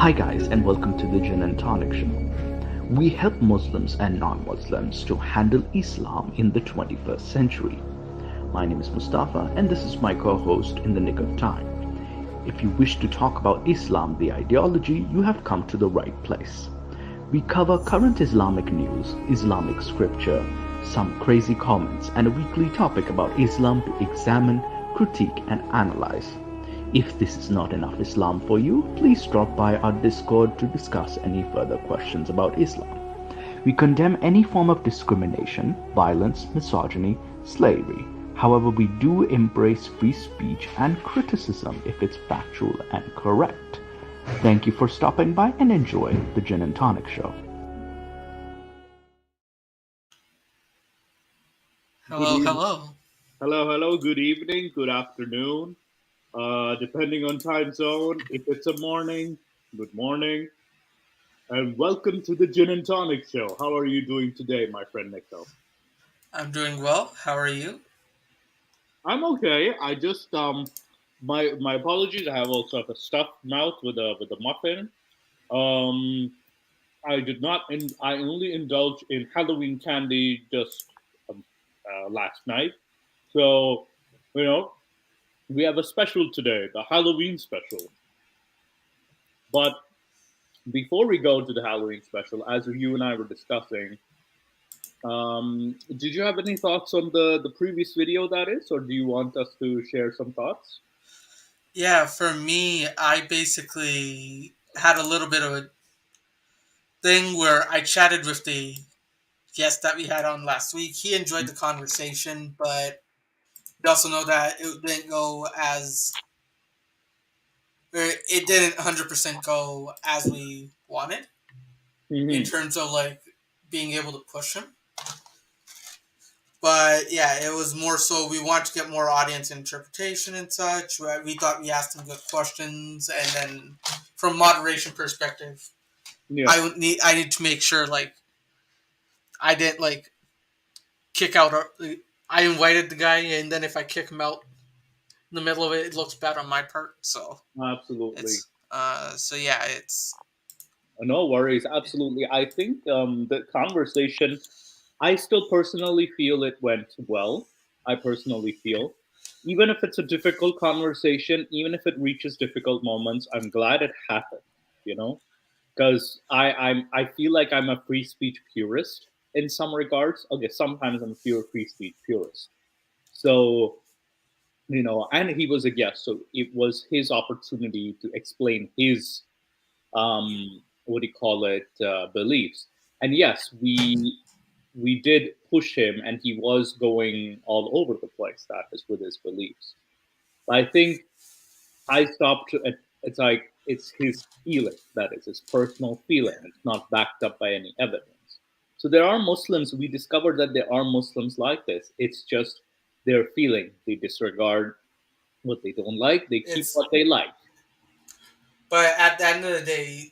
Hi, guys, and welcome to the Jinn and Tonic Show. We help Muslims and non Muslims to handle Islam in the 21st century. My name is Mustafa, and this is my co host in the nick of time. If you wish to talk about Islam, the ideology, you have come to the right place. We cover current Islamic news, Islamic scripture, some crazy comments, and a weekly topic about Islam to examine, critique, and analyze. If this is not enough Islam for you, please drop by our Discord to discuss any further questions about Islam. We condemn any form of discrimination, violence, misogyny, slavery. However, we do embrace free speech and criticism if it's factual and correct. Thank you for stopping by and enjoy the Gin and Tonic Show. Good Hello, evening. hello. Hello. Good evening. Good afternoon. Depending on time zone, if it's a morning, good morning, and welcome to the Gin and Tonic Show. How are you doing today, my friend Nico? I'm doing well. How are you? I'm okay. I just my apologies. I have also have a stuffed mouth with a muffin. Um, I did not. I only indulged in Halloween candy just um, last night. So you know we have a special today, the Halloween special. But before we go to the Halloween special, as you and I were discussing, did you have any thoughts on the previous video that is, or do you want us to share some thoughts? Yeah, for me, I basically had a little bit of a thing where I chatted with the guest that we had on last week. He enjoyed the conversation, but we also know that it didn't go as it didn't 100% go as we wanted in Mm-hmm. terms of like being able to push him. But yeah, it was more so we wanted to get more audience interpretation and such. Right? We thought we asked him good questions, and then from moderation perspective, Yeah. I need to make sure like I didn't like kick out. I invited the guy, and then if I kick him out in the middle of it, it looks bad on my part. So Absolutely. it's so yeah, it's No worries. Absolutely. I think the conversation, I still personally feel it went well. I personally feel. Even if it's a difficult conversation, even if it reaches difficult moments, I'm glad it happened, you know? Because I feel like I'm a free speech purist in some regards. Okay, sometimes I'm a pure free speech purist. So and he was a guest, so it was his opportunity to explain his what do you call it beliefs. And yes, we did push him, and he was going all over the place. That is with his beliefs. But I think I stopped. It's like it's his feeling. That is his personal yeah. feeling. It's not backed up by any evidence. So there are Muslims. We discovered that there are Muslims like this. It's just their feeling. They disregard what they don't like. They keep It's what they like. but at the end of the day,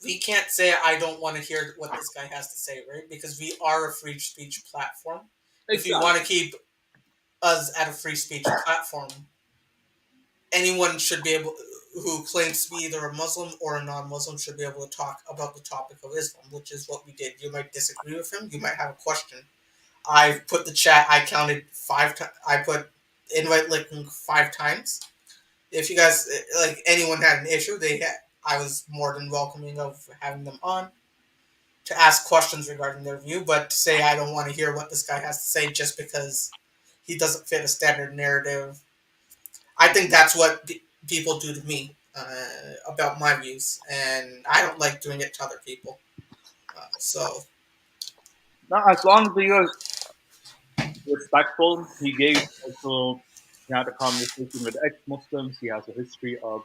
we can't say I don't want to hear what this guy has to say, right? Because we are a free speech platform. If we want Exactly. to keep us at a free speech platform, anyone should be able who claims to be either a Muslim or a non-Muslim should be able to talk about the topic of Islam, which is what we did. You might disagree with him. You might have a question. I put the chat. I counted 5 times. I put invite link 5 times. If you guys like anyone had an issue, I was more than welcoming of having them on to ask questions regarding their view, but to say I don't want to hear what this guy has to say just because he doesn't fit a standard narrative. I think that's what people do to me about my views, and I don't like doing it to other people. So Now, as long as you're respectful, he gave also he had a conversation with ex-Muslims. He has a history of,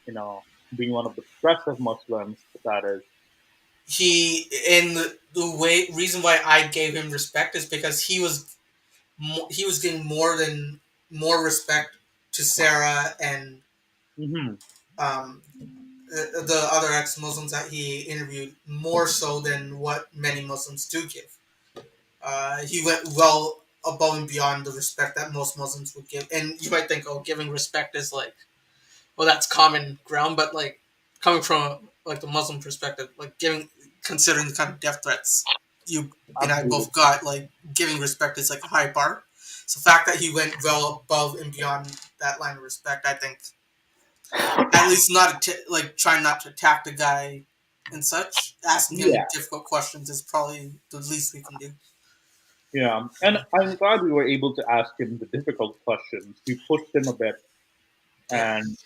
you know, being one of the progressive Muslims. That is, the way reason why I gave him respect is because he was getting more respect to Sarah and mm-hmm. um, the other ex Muslims that he interviewed more so than what many Muslims do give. He went well above and beyond the respect that most Muslims would give. And you might think, oh, giving respect is like, well, that's common ground, but like coming from like the Muslim perspective, like giving considering the kind of death threats you and I Absolutely. both got, like giving respect is like a high bar. So the fact that he went well above and beyond that line of respect, I think, at least not like trying not to attack the guy and such, asking him Yeah, difficult questions is probably the least we can do. yeah. And I'm glad we were able to ask him the difficult questions. We pushed him a bit, Yeah. and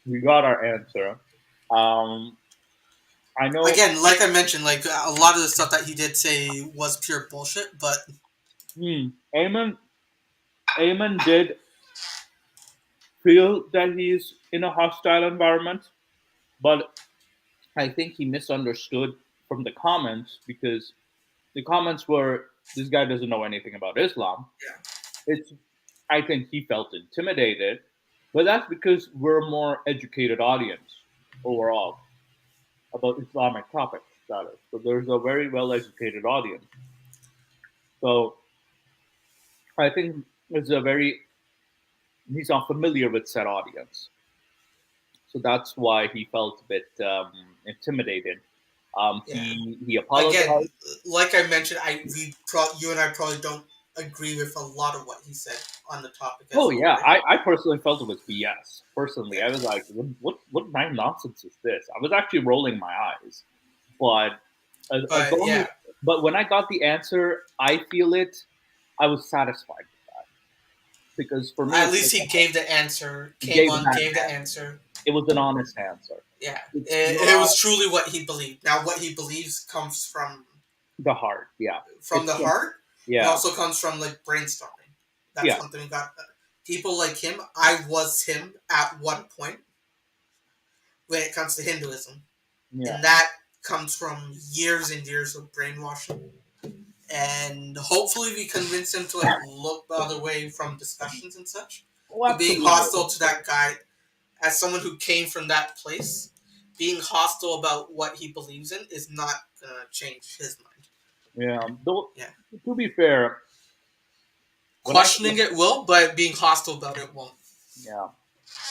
we got our answer. Um, I know. Again, like I mentioned, like a lot of the stuff that he did say was pure bullshit, but Eamon, Eamon did feel that he's in a hostile environment, but I think he misunderstood from the comments because the comments were, "This guy doesn't know anything about Islam." yeah, It's I think he felt intimidated, but that's because we're a more educated audience overall about Islamic topics. That is, so there's a very well educated audience. So I think it's a very he's not familiar with said audience, so that's why he felt a bit intimidated. yeah. He Again, apologized. like I mentioned, you and I probably don't agree with a lot of what he said on the topic as Oh well, yeah, right? I personally felt it was BS. Personally, Yeah, I was like, what kind of nonsense is this? I was actually rolling my eyes, but as but long as yeah, but when I got the answer, I feel it. I was satisfied with that because for me, at it's least like he gave the answer, he came gave on, that gave the answer. answer. It was an honest answer. Yeah, It's it not was truly what he believed. Now, what he believes comes the heart. Yeah, from it's the heart, and yeah, also comes from like brainstorming. That's yeah, one thing we got. People like him, I was him at one point when it comes to Hinduism, yeah. and that comes from years and years of brainwashing. And hopefully, we convince him to like look the other way from discussions and such. Oh, But being absolutely. hostile to that guy, as someone who came from that place, being hostile about what he believes in is not gonna change his mind. Yeah. Though, Yeah, to be fair, when I questioning it will, but being hostile about it won't. yeah.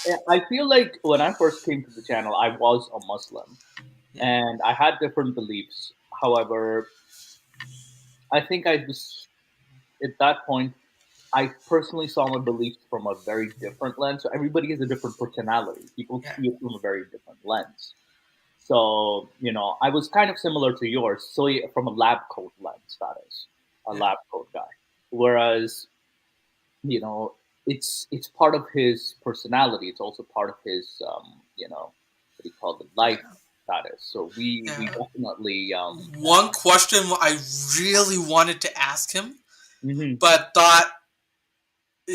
Yeah, I feel like when I first came to the channel, I was a Muslim Yeah, and I had different beliefs. However, I think I just, at that point, I personally saw my beliefs from a very different lens. So everybody has a different personality. People yeah, see it from a very different lens. So, I was kind of similar to yours. So, yeah, from a lab coat lens, that is, a yeah, lab coat guy. Whereas, you know, it's part of his personality. It's also part of his, what do you call it, life. yeah, That is. So we yeah. definitely, One question I really wanted to ask him, mhm. but thought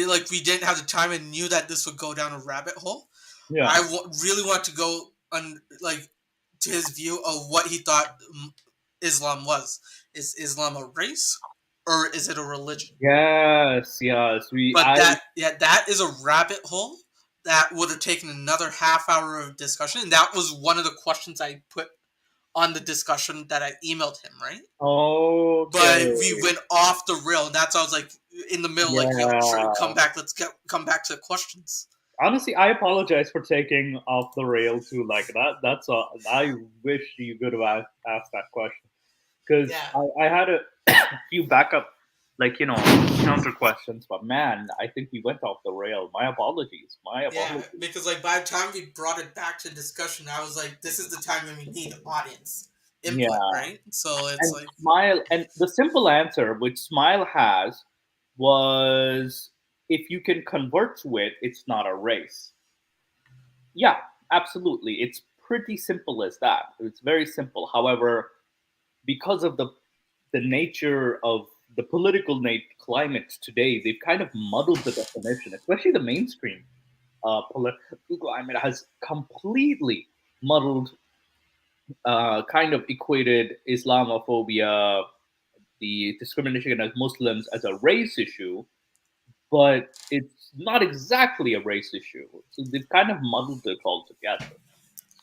like we didn't have the time and knew that this would go down a rabbit hole. Yeah. I really want to go on like to his view of what he thought Islam was. Is Islam a race or is it a religion? Yes, yes. But that is a rabbit hole that would have taken another half hour of discussion. And that was one of the questions I put on the discussion that I emailed him, right? Okay. But we went off the rail. And that's I was like in the middle, like, yo, sure, Yeah. come back. Come back to the questions. Honestly, I apologize for taking off the rail too. Like that. I wish you could have asked that question because Yeah. I had a few backup, like counter questions. But man, I think we went off the rail. My apologies. My Yeah, apologies. because like by the time we brought it back to discussion, I was like, this is the time when we need audience input, Yeah. right? So it's And like, Smile, and the simple answer which Smile has was, if you can convert to it, it's not a race. Yeah, absolutely. It's pretty simple as that. It's very simple. However, because of the nature of the political climate today, they've kind of muddled the definition, especially the mainstream political climate has completely muddled, kind of equated Islamophobia, the discrimination against Muslims, as a race issue, but it's not exactly a race issue. So they've kind of muddled it all together.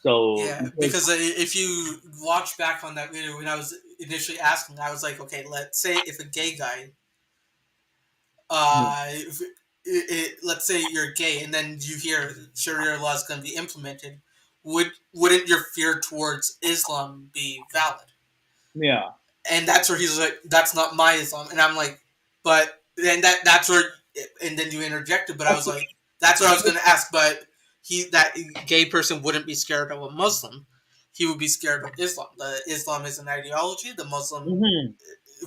So yeah, because because if you watch back on that video when I was initially asking, I was like, okay, let's say if a gay guy, if let's say you're gay, and then you hear Sharia law is going to be implemented. wouldn't your fear towards Islam be valid? Yeah. And that's where he's like, that's not my Islam, and I'm like, but then that's where, and then you interjected, but I was like, that's what I was going to ask, but that gay person wouldn't be scared of a Muslim, he would be scared of Islam. The Islam is an ideology, the Muslim Hmm.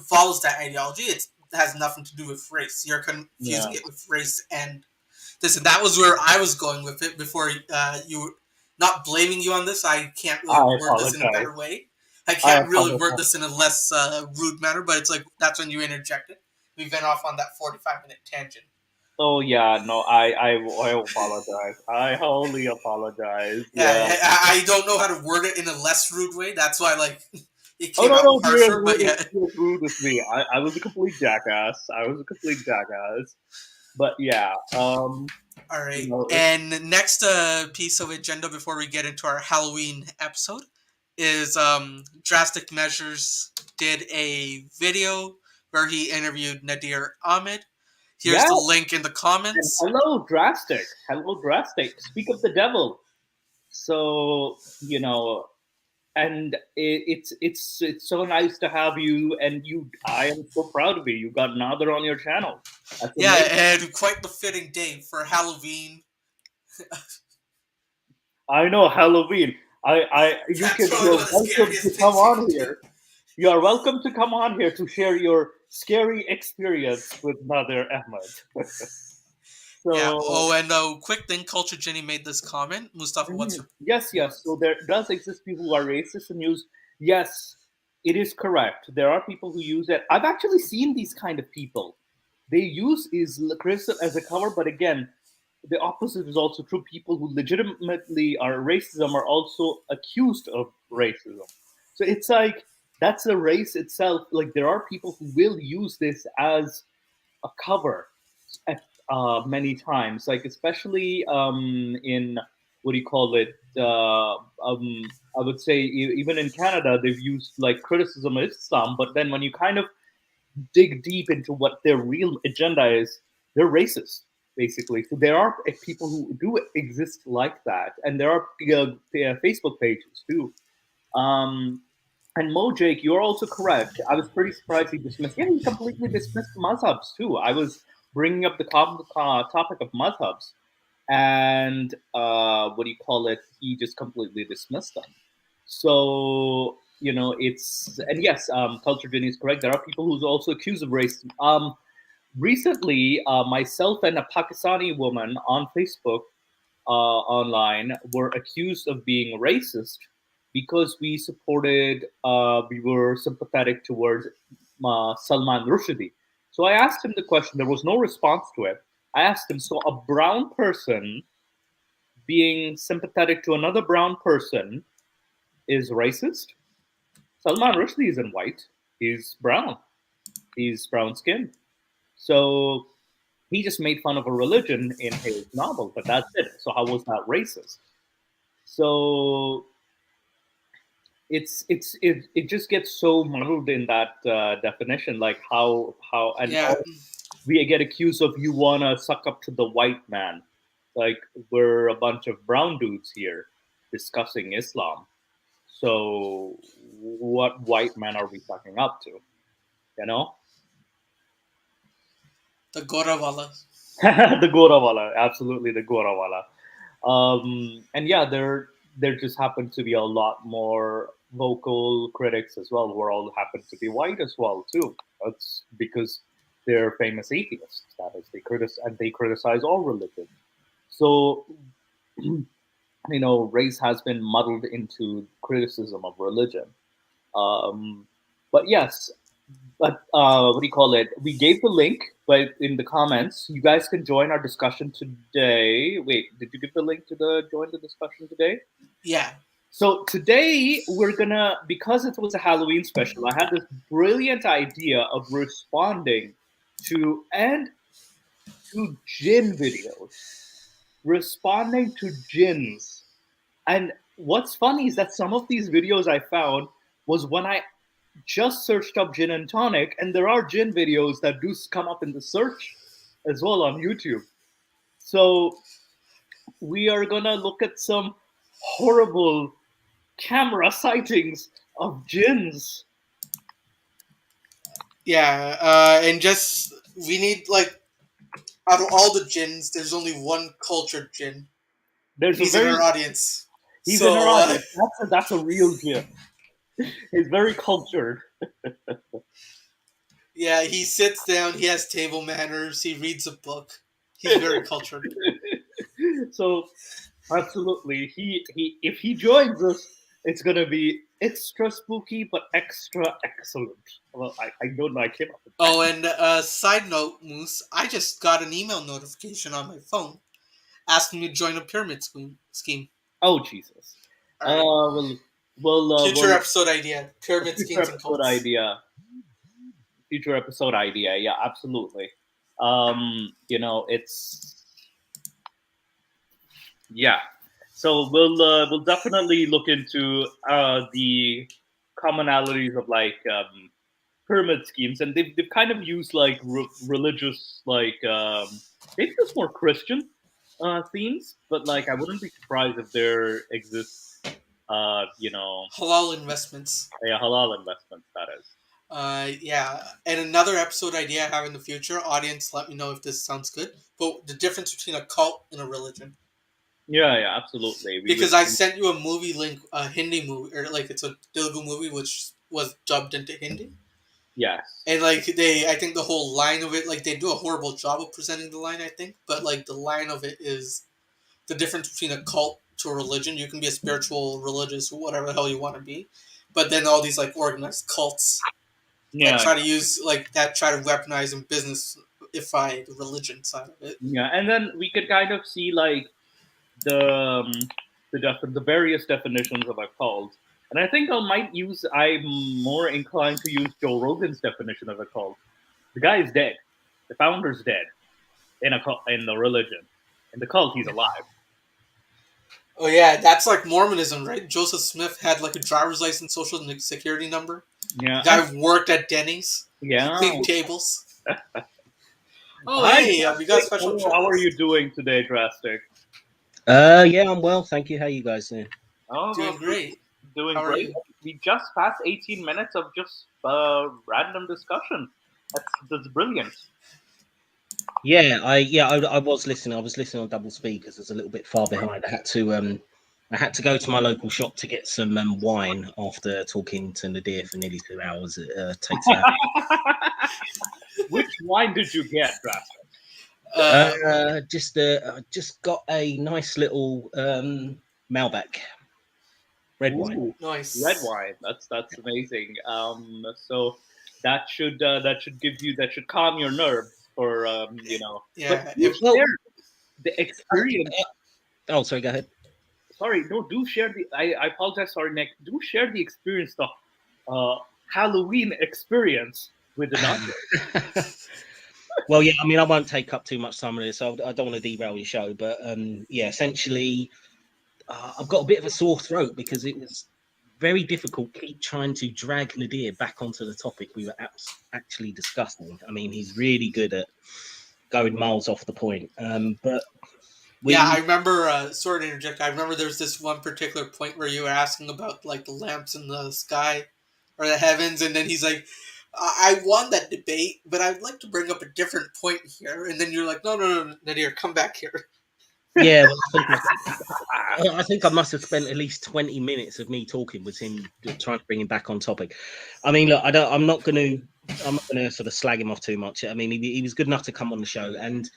follows that ideology. It has nothing to do with race. You're Yeah. confusing it with race and this, and that was where I was going with it before you. Not blaming you on this. I can't I really word this in a apologize. better way. I I can't really word apologize. this in a less rude manner, but it's like that's when you interjected. We went off on that 45-minute tangent. Oh yeah, no, I apologize. I wholly apologize. Yeah, Yeah. I don't know how to word it in a less rude way. That's why like it Oh came no, out no, harsher. But yeah, you're as rude as me. I was a complete jackass. I was a complete jackass. But yeah, all you right. know, And next piece of agenda before we get into our Halloween episode is Drastic Measures did a video where he interviewed Nadir Ahmed. Here's yeah. the link in the And comments. hello, Drastic. Hello, Drastic. Speak of the devil. So and it's so nice to have you. And I am so proud of you. You got another on your channel. That's Yeah, amazing. and quite the fitting day for Halloween. I know Halloween. You That's can. probably one You're of the welcome to scariest come things you on can do. here. You are welcome to come on here to share your scary experience with Nader Ahmed. Yeah. So Oh, and quick thing, Culture Jenny made this comment. Mustafa, what's mhm. your Yes, yes. So there does exist people who are racist and use. Yes, it is correct. There are people who use it. I've actually seen these kind of people. They use criticism as a cover, but again, the opposite is also true. People who legitimately are racism are also accused of racism. So it's like that's a race itself. Like there are people who will use this as a cover at many times, like especially in what do you call it? I would say even in Canada, they've used like criticism of Islam, but then when you kind of dig deep into what their real agenda is, they're racist, basically. So there are people who do exist like that, and there are Facebook pages too. Um, and Mojake, you're also correct. I was pretty surprised he dismissed. Yeah, he completely dismissed mazhabs too. I was bringing up the topic of mazhabs, and what do you call it? He just completely dismissed them. So it's and yes, culture Jenny is correct. There are people who's also accused of racism. Recently, myself and a Pakistani woman on Facebook online were accused of being racist because we were sympathetic towards Salman Rushdie. So I asked him the question. There was no response to it. I asked him, so a brown person being sympathetic to another brown person is racist? Salman Rushdie isn't white. He's brown. He's brown skinned. So he just made fun of a religion in his novel, but that's it. So how was that racist? So it just gets so muddled in that definition, like how and yeah? all, we get accused of you wanna suck up to the white man, like we're a bunch of brown dudes here discussing Islam. So what white man are we sucking up to? You know, The Gorawala. the Gorawala, absolutely the Gorawala. And yeah, there just happen to be a lot more vocal critics as well, who are all happen to be white as well too. That's because they're famous atheists. That is, they criticize all religion. So race has been muddled into criticism of religion. Um, but yes, but what do you call it? We gave the link, but in the comments, you guys can join our discussion today. Wait, did you give the link to the join the discussion today? Yeah. So today we're gonna, because it was a Halloween special, I had this brilliant idea of responding to Jinn videos, responding to Jinns. And what's funny is that some of these videos I found was when I just searched up gin and tonic, and there are gin videos that do come up in the search as well on YouTube. So we are gonna look at some horrible camera sightings of jinns. Yeah, and just we need like out of all the jinns, there's only one cultured jinn. There's a He's in very our audience. He's in our So audience. That's a real jinn. He's very cultured. yeah, he sits down. He has table manners. He reads a book. He's very cultured. So absolutely, he if he joins us, it's gonna be extra spooky but extra excellent. Well, I don't know. I came up with that. Oh, and side note, Moose, I just got an email notification on my phone asking me to join a pyramid scheme. Oh Jesus. All right. Future Well, episode idea: pyramid future schemes and episode cults. idea. Future episode idea. Yeah, absolutely. It's yeah. So we'll definitely look into the commonalities of like pyramid schemes, and they've kind of used like religious like they've used more Christian themes, but like I wouldn't be surprised if there exists Halal investments. a halal investment that is. Yeah, and another episode idea I have in the future. Audience, let me know if this sounds good. But the difference between a cult and a religion. Yeah, absolutely. We would. Because I sent you a movie link, a Hindi movie, or like it's a Telugu movie which was dubbed into Hindi. Yes. And like I think the whole line of it, like they do a horrible job of presenting the line, I think. But like the line of it is the difference between a cult to a religion. You can be a spiritual, religious, whatever the hell you want to be, but then all these like organized cults that Yeah. try to use like that try to weaponize and businessify the religion side of it. Yeah, and then we could kind of see like the the various definitions of a cult. And I think I'm more inclined to use Joe Rogan's definition of a cult. The guy is dead. The founder's dead in a cult, in the religion. In the cult, he's alive. Oh yeah, that's like Mormonism, right? Joseph Smith had like a driver's license, social security number. Yeah. Guy worked at Denny's. Yeah. Cleaned tables. Oh Hi, hey, we got special Drastic. treats. How are you doing today, Drastic? Yeah, I'm well, thank you. How you guys doing? Oh, Doing great. Doing How are great. you? We just passed 18 minutes of just random discussion. That's brilliant. Yeah, I was listening. I was listening on double speed because I was a little bit far behind. I had to go to my local shop to get some wine after talking to Nadir for nearly 2 hours. It takes that. Which wine did you get, Drastic? Just got a nice little Malbec red wine. Ooh, Nice. red wine. That's amazing. So that should calm your nerves for Yeah. But do share the experience. Oh, sorry. Go ahead. Sorry, no. Do share the. I apologize. Sorry, Nick. Do share the experience, the Halloween experience with the doctor. Well, yeah. I mean, I won't take up too much time on this. So I don't want to derail your show, but yeah. Essentially, I've got a bit of a sore throat because it was very difficult keep trying to drag Nadir back onto the topic we were actually discussing. I mean, he's really good at going miles off the point. But I remember. Sorry to interject. I remember there's this one particular point where you were asking about like the lamps in the sky or the heavens, and then he's like, "I won that debate, but I'd like to bring up a different point here." And then you're like, "No, Nadir, come back here." Yeah, well, I think I must have spent at least 20 minutes of me talking with him, trying to bring him back on topic. I mean, look, I'm not going to sort of slag him off too much. I mean, he was good enough to come on the show, and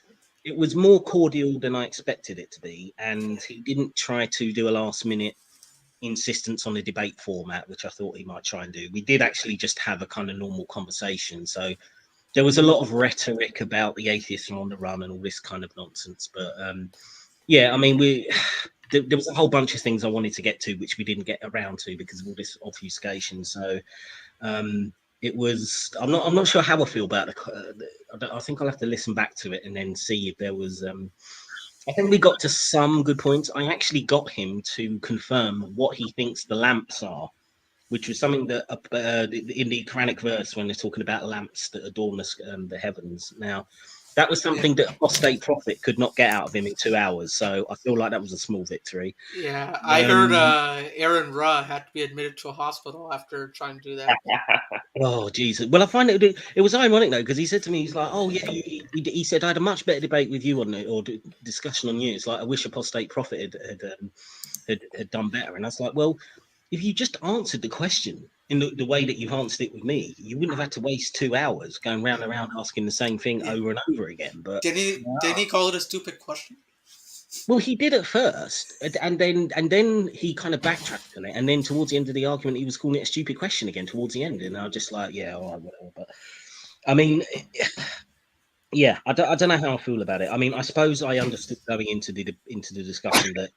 it was more cordial than I expected it to be. And he didn't try to do a last minute insistence on a debate format, which I thought he might try and do. We did actually just have a kind of normal conversation. So there was a lot of rhetoric about the atheists are on the run and all this kind of nonsense. But yeah, I mean, there was a whole bunch of things I wanted to get to, which we didn't get around to because of all this obfuscation. So it was. I'm not sure how I feel about I think I'll have to listen back to it and then see if there was. I think we got to some good points. I actually got him to confirm what he thinks the lamps are, which was something that in the Quranic verse when they're talking about lamps that adorn the heavens. Now, That was something that apostate prophet could not get out of him in 2 hours. So I feel like that was a small victory. Yeah, I heard Aaron Ra had to be admitted to a hospital after trying to do that. Oh Jesus! Well, I find it was ironic though, because he said to me, he's like, "Oh yeah," he said, "I had a much better debate with you on it, or discussion on you." It's like, I wish apostate prophet had done better. And I was like, well, if you just answered the question in the way that you've answered it with me, you wouldn't have had to waste 2 hours going round and round asking the same thing over and over again. But did he call it a stupid question? well, he did at first, and then he kind of backtracked on it, and then towards the end of the argument, he was calling it a stupid question again towards the end, and I was just like, yeah, all right, whatever. But I mean, yeah, I don't know how I feel about it. I mean, I suppose I understood going into the discussion that,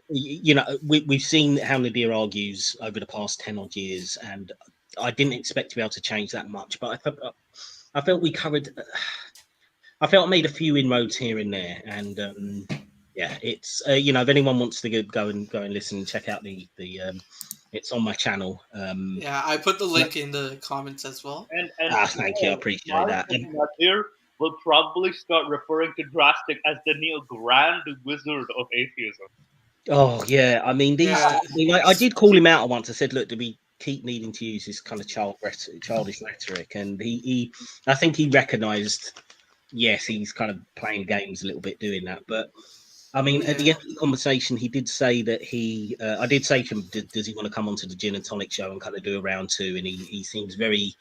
you know, we've seen how Nadir argues over the past 10 odd years, and I didn't expect to be able to change that much, but I felt we covered. I felt I made a few inroads here and there, and yeah, it's you know, if anyone wants to go and listen and check out the it's on my channel. Yeah, I put the link in the comments as well. And thank you, I appreciate that. Nadir will probably start referring to Drastic as the new Grand Wizard of Atheism. Oh yeah, I mean these. Yeah. I mean, I did call him out once. I said, look, do we keep needing to use this kind of childish rhetoric? And he I think he recognised. Yes, he's kind of playing games a little bit doing that, but I mean, at the end of the conversation, he did say that I did say to him, does he want to come onto the Gin and Tonic show and kind of do a round two? And he seems very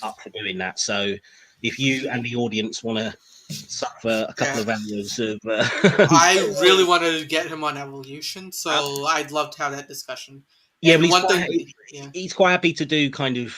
up for doing that. So if you and the audience want to suffer a couple of hours of... I really wanted to get him on Evolution, so I'd love to have that discussion. Yeah, but he's quite happy to do kind of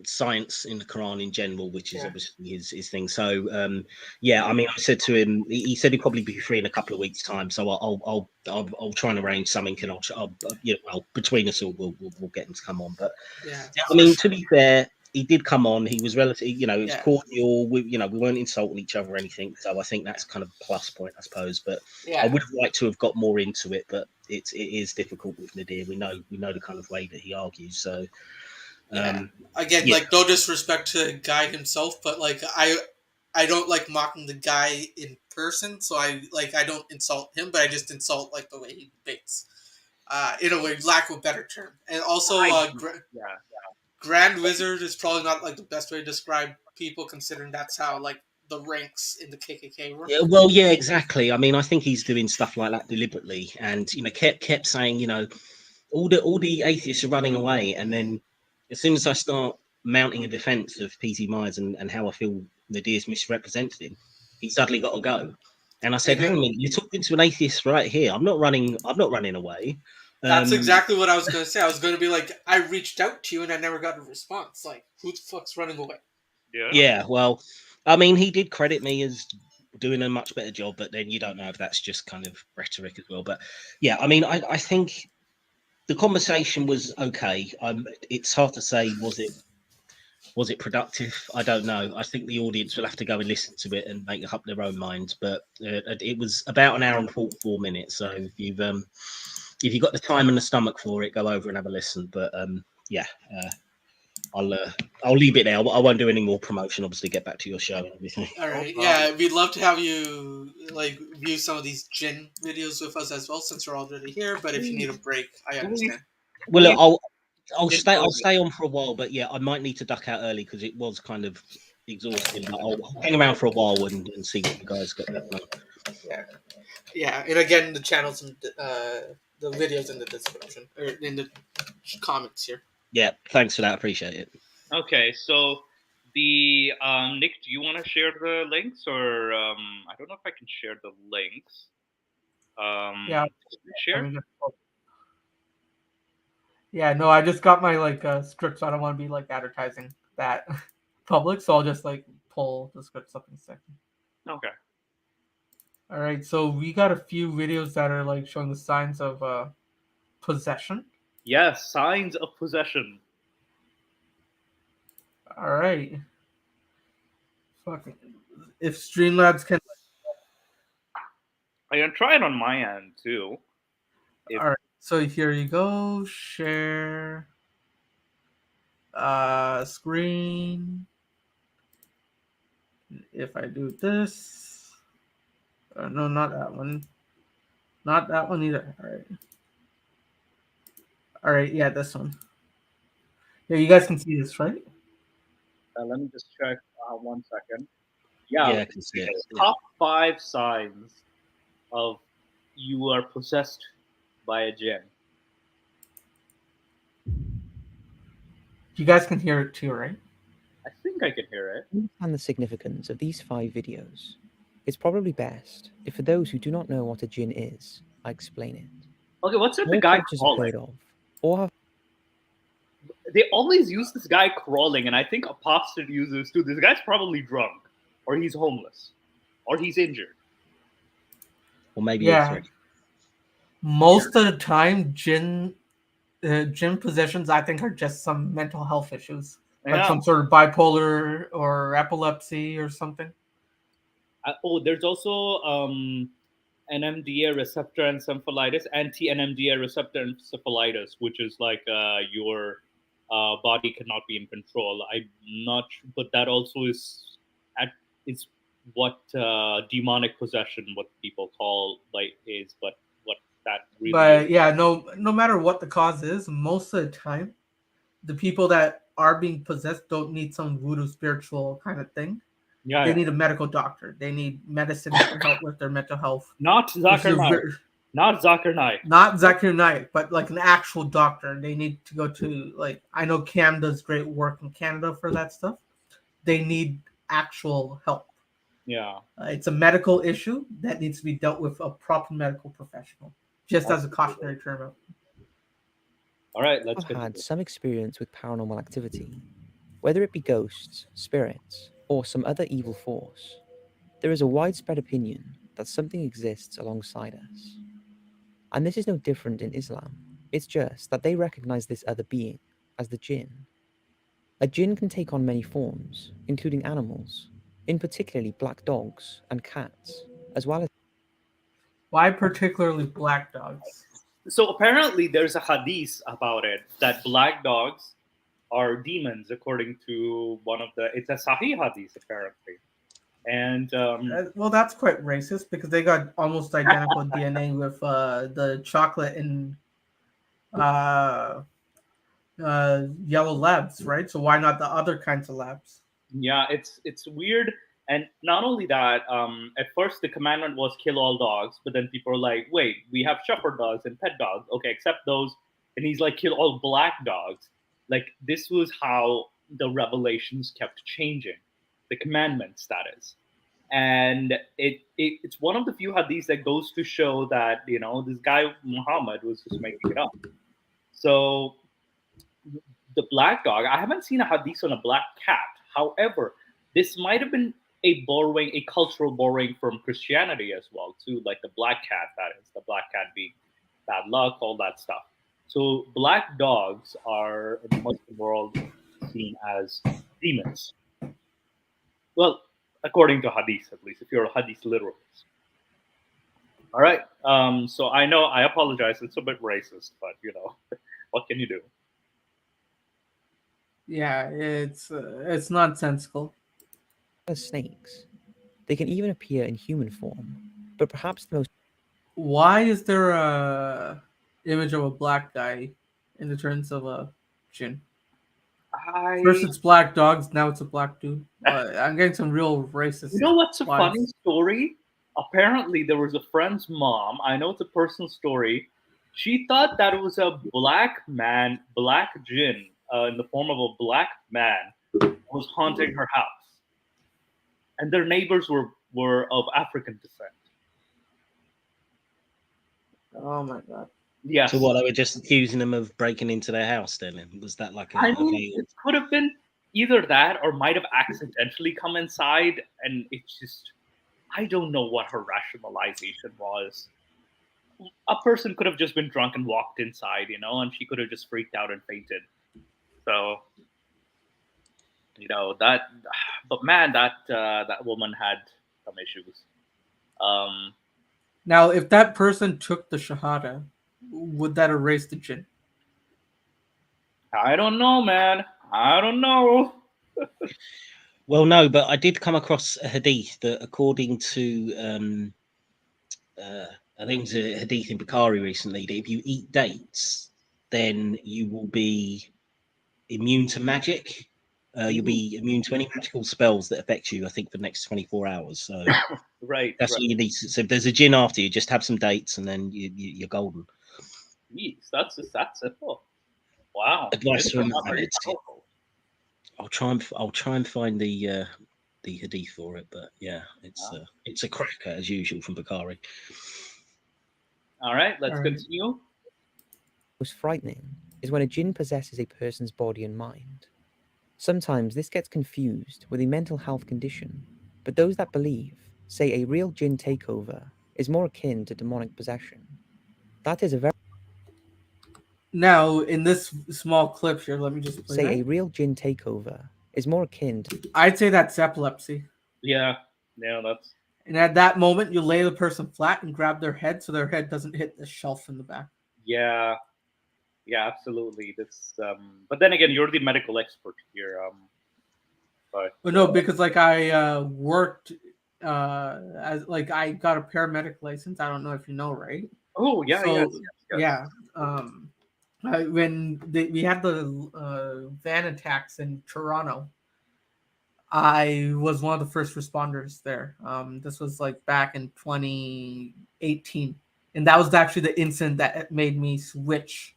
science in the Quran in general, which is obviously his thing. So yeah, I mean, I said to him, he said he'd probably be free in a couple of weeks' time. So I'll try and arrange something, and I'll you know, well, between us all, we'll get him to come on. But yeah, I mean, to be fair, he did come on. He was relatively, you know, it was cordial. We weren't insulting each other or anything. So I think that's kind of a plus point, I suppose. But I would have liked to have got more into it, but it is difficult with Nadir. We know the kind of way that he argues. So again, like, no disrespect to the guy himself, but like I don't like mocking the guy in person, so I don't insult him, but I just insult like the way he debates. In a way, lack of a better term. And also Grand Wizard is probably not like the best way to describe people, considering that's how like the ranks in the KKK work. Yeah, well, yeah, exactly. I mean, I think he's doing stuff like that deliberately, and you know, kept saying, you know, all the atheists are running away, and then as soon as I start mounting a defense of PC Myers and how I feel Nadir's misrepresented him, he suddenly got to go. And I said, hang on, you're talking to an atheist right here. I'm not running away. That's exactly what I was going to say. I was going to be like, I reached out to you and I never got a response. Like, who the fuck's running away? Yeah, well, I mean, he did credit me as doing a much better job, but then you don't know if that's just kind of rhetoric as well. But yeah, I mean, I think the conversation was okay. It's hard to say, was it productive? I don't know. I think the audience will have to go and listen to it and make up their own minds. But it was about an hour and 44 minutes. So if you've got the time and the stomach for it, go over and have a listen. But yeah, I'll leave it there. I won't do any more promotion. Obviously, get back to your show and everything. All right. Yeah, we'd love to have you like view some of these Jinn videos with us as well, since you're already here. But if you need a break, I understand. Well, look, I'll stay on for a while, but yeah, I might need to duck out early because it was kind of exhausting. But I'll hang around for a while and see what you guys got going on. Yeah, and again, the channels and the videos in the description or in the comments here. Yeah, thanks for that. Appreciate it. Okay, so the Nick, do you want to share the links, or I don't know if I can share the links. Share. Yeah, no, I just got my like script, so I don't want to be like advertising that public, so I'll just like pull the scripts up in a second. Okay. All right, so we got a few videos that are like showing the signs of possession. Yes, signs of possession. All right. Fucking, if Streamlabs can. I can try it on my end too. All right, so here you go. Share screen. If I do this, no, not that one. Not that one either. All right. All right. Yeah, this one. Yeah, you guys can see this, right? Let me just check 1 second. Yeah, Yeah, I can see it. Yeah. top 5 signs of you are possessed by a jinn. You guys can hear it too, right? I think I can hear it. To understand the significance of these 5 videos, it's probably best if for those who do not know what a Jinn is, I explain it. Okay, what's with the More guy cultures have crawling? heard of, or have They always use this guy crawling, and I think apostate users too. This guy's probably drunk, or he's homeless, or he's injured. Or maybe all Yeah. three. Most of the time, Jinn possessions, I think, are just some mental health issues, like Yeah. some sort of bipolar or epilepsy or something. There's also NMDA receptor encephalitis, anti-NMDA receptor encephalitis, which is like your body cannot be in control. I'm not, but that also is what demonic possession, what people call is, but what that really But is. yeah, no matter what the cause is, most of the time, the people that are being possessed don't need some voodoo spiritual kind of thing. Yeah, They yeah. need a medical doctor. They need medicine to help with their mental health. Not Zakir Naik. Not Zakir Naik. Not Zakir Naik, but like an actual doctor. They need to go to, like, I know Cam does great work in Canada for that stuff. They need actual help. Yeah. It's a medical issue that needs to be dealt with a proper medical professional. Just as a cautionary term. All right, let's had continue. some experience with paranormal activity, whether it be ghosts, spirits, or some other evil force. There is a widespread opinion that something exists alongside us. And this is no different in Islam. It's just that they recognize this other being as the jinn. A jinn can take on many forms, including animals, in particularly black dogs and cats, as well as Why particularly black dogs? So apparently, there's a hadith about it that black dogs are demons, according to one of the. It's a Sahih hadith apparently, and Well, that's quite racist because they got almost identical DNA with the chocolate and uh, yellow labs, right? So why not the other kinds of labs? yeah, it's weird. And not only that, at first the commandment was kill all dogs, but then people are like, wait, we have shepherd dogs and pet dogs. Okay, accept those. And he's like, kill all black dogs. Like this was how the revelations kept changing, the commandments, that is. And it's one of the few hadiths that goes to show that this guy Muhammad was just making it up. So the black dog, I haven't seen a hadith on a black cat. However, this might have been a cultural borrowing from Christianity as well, too, like the black cat, that is, the black cat being bad luck, all that stuff. So black dogs are in the Muslim world seen as demons. Well, according to hadith, at least, if you're a hadith literalist. All right. So I know, I apologize, it's a bit racist, but what can you do? Yeah, it's nonsensical. snakes. They can even appear in human form, but perhaps the most Why is there a image of a black guy in the terms of a jinn? First it's black dogs, now it's a black dude. I'm getting some real racist. You know what's a vibes. funny story? Apparently, there was a friend's mom. I know it's a personal story. She thought that it was a black man, black jinn, in the form of a black man, was haunting her house, and their neighbors were of African descent. Oh my god. Yes. So what, they were just accusing them of breaking into their house then? And was that like a I mean, veil? it could have been either that or might have accidentally come inside, and it's just, I don't know what her rationalization was. A person could have just been drunk and walked inside, and she could have just freaked out and fainted. So, that, but man, that woman had some issues. Now, if that person took the Shahada, would that erase the jinn? I don't know, man. I don't know. Well, no, but I did come across a hadith that, according to, I think it was a hadith in Bukhari recently, that if you eat dates, then you will be immune to magic. You'll be immune to any magical spells that affect you, I think, for the next 24 hours. So Right, that's right. all you need. So if there's a Jinn after you, just have some dates and then you're golden. Jeez, that's simple. Wow. Advice It's from not very Mohammed. powerful. I'll try and find the hadith for it, but yeah, it's a cracker as usual from Bukhari. All right, let's All right. continue. Most frightening is when a jinn possesses a person's body and mind. Sometimes this gets confused with a mental health condition, but those that believe say a real jinn takeover is more akin to demonic possession. That is a very Now, in this small clip here, let me just play say a that. real jinn takeover is more akin to I'd say that's epilepsy. Yeah, that's And at that moment, you lay the person flat and grab their head so their head doesn't hit the shelf in the back. yeah, absolutely. That's but then again, you're the medical expert here. But Well, no, because like I worked as like I got a paramedic license. I don't know if you know, right? oh yeah, So yes. yeah, when we had the van attacks in Toronto, I was one of the first responders there. This was like back in 2018, and that was actually the incident that made me switch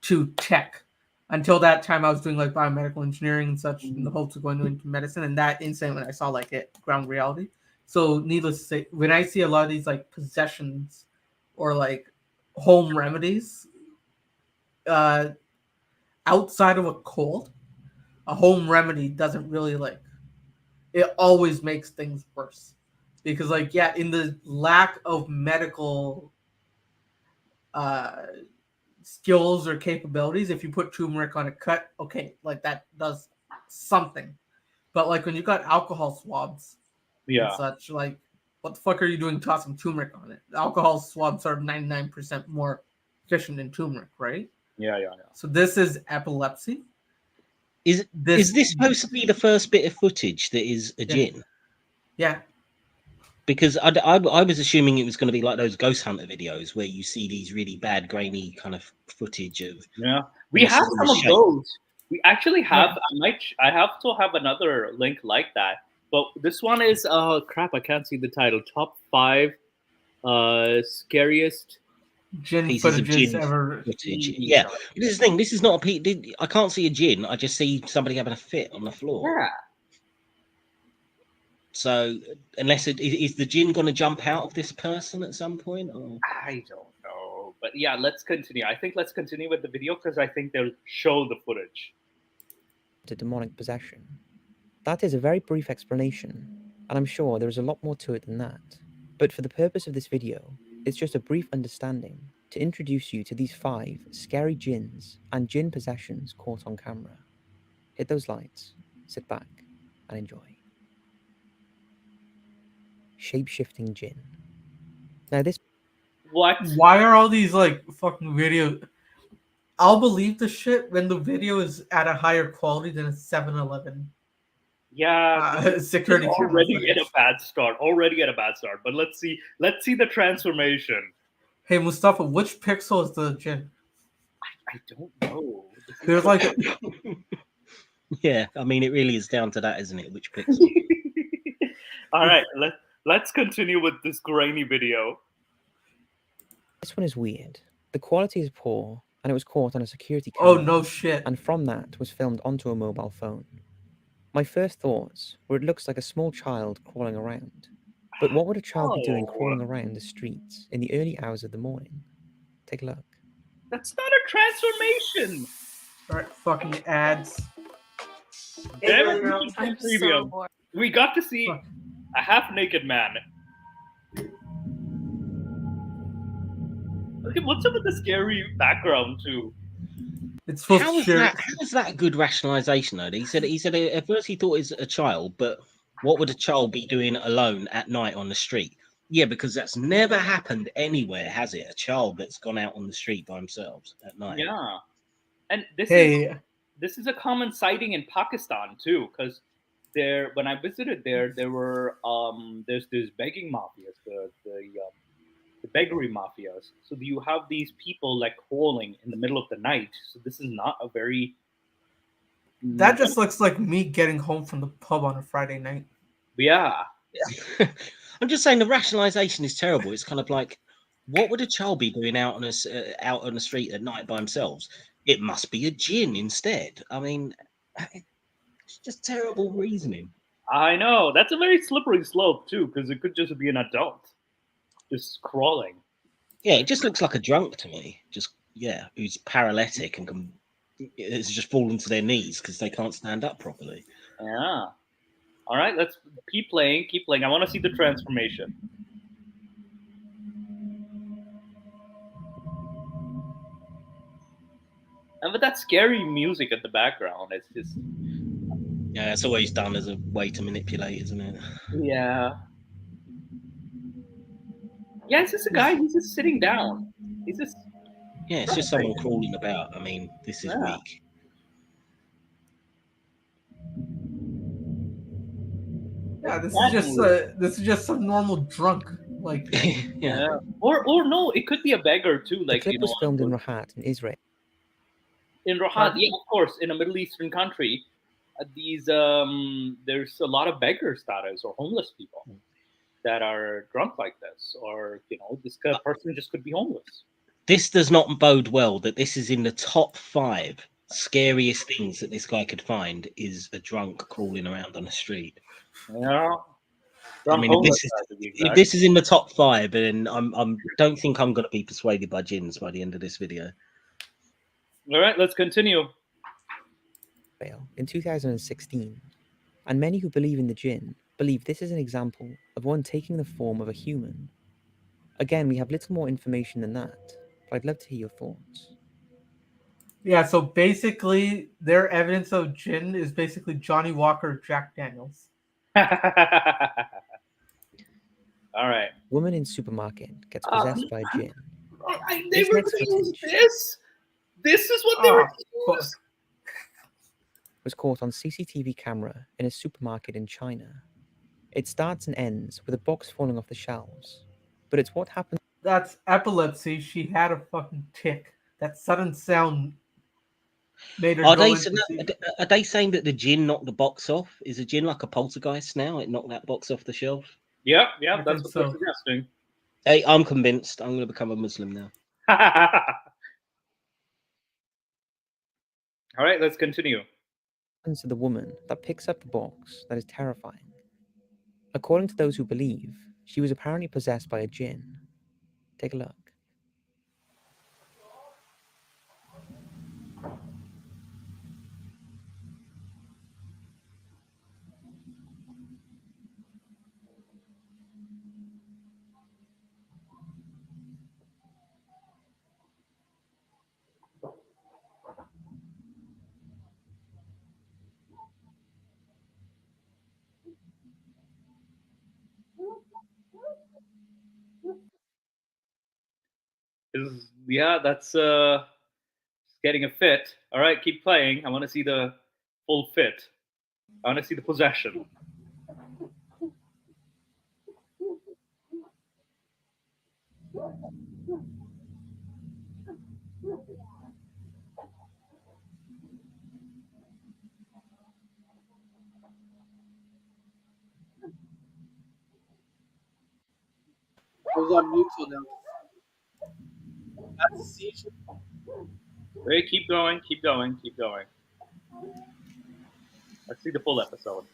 to tech. Until that time, I was doing like biomedical engineering and such in the hopes of going into medicine. And that incident, when I saw like it ground reality. So, needless to say, when I see a lot of these like possessions or like home remedies, outside of a cold, a home remedy doesn't really like. It always makes things worse because, like, yeah, in the lack of medical skills or capabilities, if you put turmeric on a cut, okay, like that does something. But like when you got alcohol swabs and Yeah, such, like what the fuck are you doing tossing turmeric on it? Alcohol swabs are 99% more efficient than turmeric, right? yeah. So this is epilepsy. Is this supposed to be the first bit of footage that is a Yeah. Jinn? Yeah. Because I was assuming it was going to be like those ghost hunter videos where you see these really bad, grainy kind of footage of. Yeah, we have some of shape. those. We actually have. Yeah. I have to have another link like that. But this one is crap. I can't see the title. Top 5 scariest. Jinn Pieces of footages Jinn ever. footage. Yeah, this is the thing. This is not a. I can't see a Jinn. I just see somebody having a fit on the floor. Yeah. So unless is the Jinn going to jump out of this person at some point? Or? I don't know, but yeah, let's continue. I think let's continue with the video because I think they'll show the footage. to demonic possession. That is a very brief explanation, and I'm sure there is a lot more to it than that. But for the purpose of this video, it's just a brief understanding to introduce you to these 5 scary jinns and jinn possessions caught on camera. Hit those lights, sit back, and enjoy. Shape-shifting jinn. Now this What? Why are all these like fucking videos? I'll believe the shit when the video is at a higher quality than a 7-Eleven Yeah, security camera already footage. at a bad start. Already at a bad start. But let's see. Let's see the transformation. Hey Mustafa, which pixel is the Jinn? I don't know. There's like Yeah, I mean, it really is down to that, isn't it? Which pixel? All right, let's continue with this grainy video. This one is weird. The quality is poor, and it was caught on a security oh camera. no shit. And from that was filmed onto a mobile phone. My first thoughts were it looks like a small child crawling around. But what would a child be doing crawling around the streets in the early hours of the morning? Take a look. That's not a transformation. Alright, fucking ads. Damn it, I'm premium. so bored. We got to see a half-naked man. Okay, what's up with the scary background too? It's supposed How to is share. that a good rationalization though? He said at first he thought it was a child, but what would a child be doing alone at night on the street? Yeah, because that's never happened anywhere, has it? A child that's gone out on the street by themselves at night. Yeah, and this Hey, is a common sighting in Pakistan too, because there when I visited there were there's this begging mafias, the beggary mafias. So you have these people like calling in the middle of the night. So this is not a very That just looks like me getting home from the pub on a Friday night. yeah. I'm just saying the rationalization is terrible. It's kind of like, what would a child be doing out on the street at night by themselves? It must be a Jinn instead. I mean, it's just terrible reasoning. I know that's a very slippery slope too, because it could just be an adult just crawling. Yeah, it just looks like a drunk to me. Just who's paralytic and has just fallen to their knees because they can't stand up properly. Yeah. All right, let's keep playing. Keep playing. I want to see the transformation. And with that scary music at the background, it's just Yeah, it's always done as a way to manipulate, isn't it? yeah. Yeah, it's just a guy. He's just sitting down. He's just Yeah, it's just someone crawling about. I mean, this is yeah. weak. Yeah, this Exactly. is just some normal drunk. Like, Yeah. Yeah. Or no, it could be a beggar too. The Like clip was filmed in Rahat in Israel. in Rahat, yeah, of course, in a Middle Eastern country, these there's a lot of beggar status or homeless people that are drunk like this, or this person just could be homeless. This does not bode well that this is in the top 5 scariest things that this guy could find is a drunk crawling around on the street. Yeah. I mean, if this is in the top 5, then I'm don't think I'm going to be persuaded by Jinns by the end of this video. All right, let's continue. In 2016, and many who believe in the Jinn believe this is an example of one taking the form of a human. Again, we have little more information than that, but I'd love to hear your thoughts. yeah, so basically, their evidence of Jinn is basically Johnny Walker, Jack Daniels. All right. Woman in supermarket gets possessed by a Jinn. They This were next going to use footage this. This is what they were going to use. was caught on CCTV camera in a supermarket in China. It starts and ends with a box falling off the shelves, but it's what happens. That's epilepsy. She had a fucking tick. That sudden sound made her Are go they, into the... are they saying that the Jinn knocked the box off? Is a Jinn like a poltergeist now? It knocked that box off the shelf? Yeah, I that's think what so. they're suggesting. Hey, I'm convinced. I'm going to become a Muslim now. All right, let's continue. To the woman that picks up the box that is terrifying. According to those who believe, she was apparently possessed by a Jinn. Take a look. Yeah, that's getting a fit. All right, keep playing. I want to see the full fit. I want to see the possession. It was on mute till now. That's a seizure. Hey, keep going, keep going, keep going. Let's see the full episode.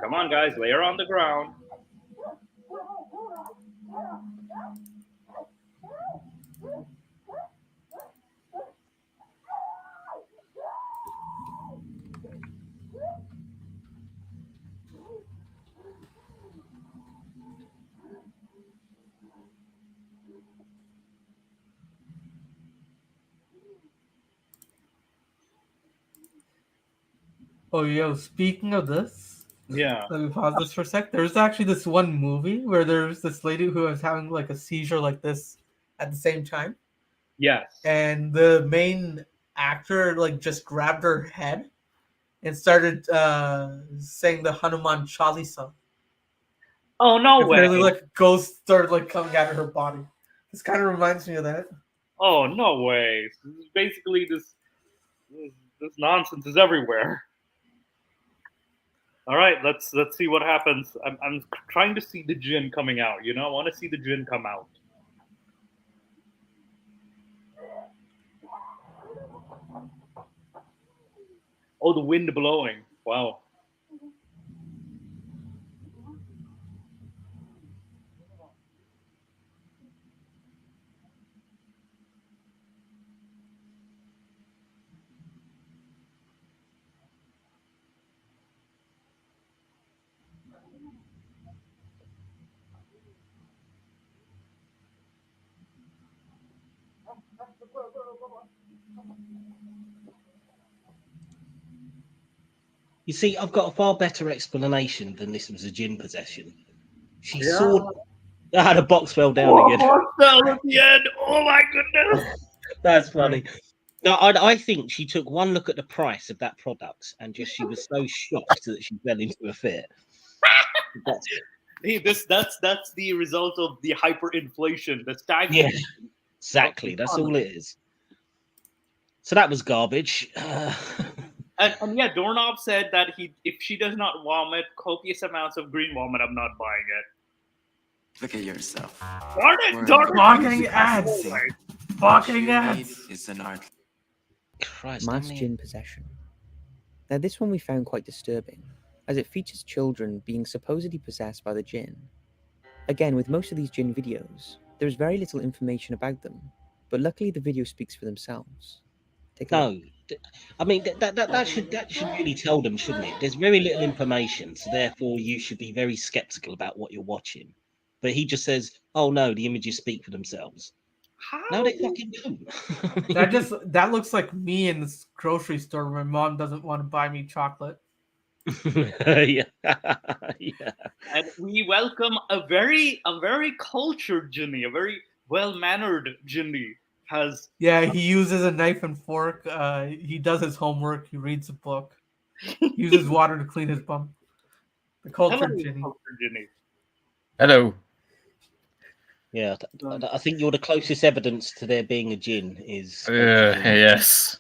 Come on, guys, lay her on the ground. Oh, yo, speaking of this, Yeah. let me pause this for a sec. There's actually this one movie where there's this lady who was having like a seizure like this at the same time. Yes. And the main actor like just grabbed her head and started saying the Hanuman Chalisa. Oh no way. Apparently, like a ghost started like coming out of her body. This kind of reminds me of that. Oh no way. Basically, this nonsense is everywhere. All right, let's see what happens. I'm trying to see the Jinn coming out. I want to see the Jinn come out. Oh, the wind blowing. Wow. You see, I've got a far better explanation than this was a Jinn possession. She Yeah. saw. The box fell down again. Fell at the end. Oh my goodness. That's funny. No, I think she took one look at the price of that product and she was so shocked that she fell into a fit. Hey, that's the result of the hyperinflation, the stagflation. Yeah, exactly. That's all it is. So that was garbage. And yeah, Doorknob said that if she does not vomit copious amounts of green vomit, I'm not buying it. Look at yourself. Darn it! Darn it! Fucking ads! Fucking ads! It's an art. Christ, Mass Jinn possession. Now, this one we found quite disturbing, as it features children being supposedly possessed by the Jinn. Again, with most of these Jinn videos, there is very little information about them, but luckily the video speaks for themselves. Take a look. I mean that should really tell them, shouldn't it? There's very little information, so therefore you should be very skeptical about what you're watching. But he just says, "Oh no, the images speak for themselves." How? No, they fucking don't. That looks like me in this grocery store where my mom doesn't want to buy me chocolate. Yeah. Yeah. And we welcome a very cultured Jinny, a very well-mannered Jinny. Yeah, he uses a knife and fork. He does his homework. He reads a book. He uses water to clean his bum. The cultured Jinny. Hello. Yeah, I think you're the closest evidence to there being a Jinn is. Yes.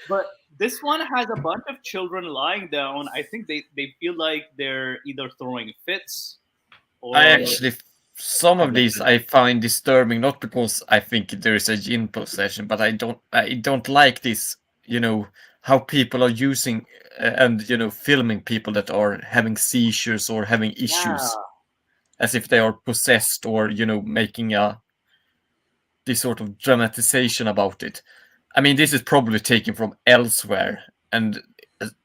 But this one has a bunch of children lying down. I think they feel like they're either throwing fits or. Some of these I find disturbing, not because I think there is a Jinn possession, but I don't like this. How people are using and filming people that are having seizures or having issues, as if they are possessed, or making this sort of dramatization about it. I mean, this is probably taken from elsewhere, and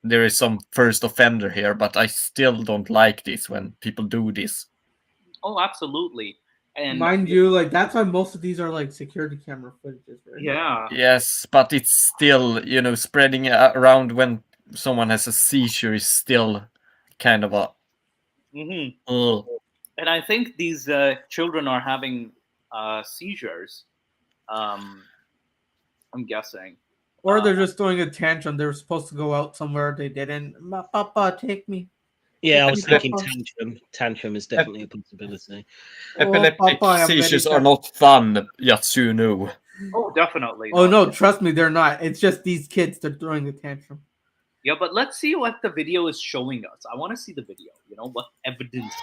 there is some first offender here, but I still don't like this when people do this. Oh, absolutely. And mind you, like that's why most of these are like security camera footages, right? Yeah. Yes, but it's still, spreading around when someone has a seizure is still kind of a. Mm-hmm. And I think these children are having seizures. I'm guessing. Or they're just throwing a tantrum. They were supposed to go out somewhere, they didn't. Papa, take me. Yeah, I was thinking tantrum is definitely a possibility. Epileptic seizures are not fun, just so you know. Oh, definitely. Oh no, trust me, they're not. It's just these kids, they're throwing a tantrum. Yeah, but let's see what the video is showing us. I want to see the video, what evidence.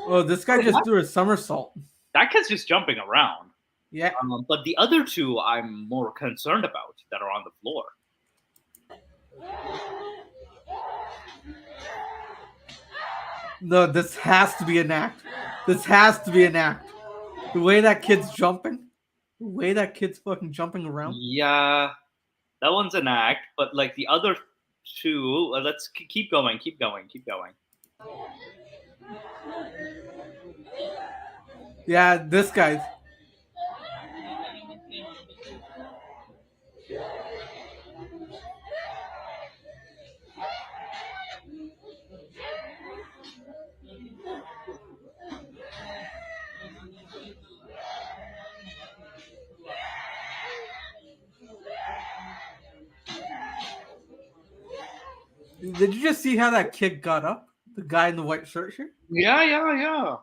Oh, this guy just threw a somersault. That kid's just jumping around. Yeah. But the other two I'm more concerned about that are on the floor. No, this has to be an act. This has to be an act. The way that kid's jumping. The way that kid's fucking jumping around. Yeah, that one's an act, but like the other two. Let's keep going. Keep going. Keep going. Yeah, this guy's. Did you just see how that kid got up? The guy in the white shirt here? Yeah, yeah, yeah.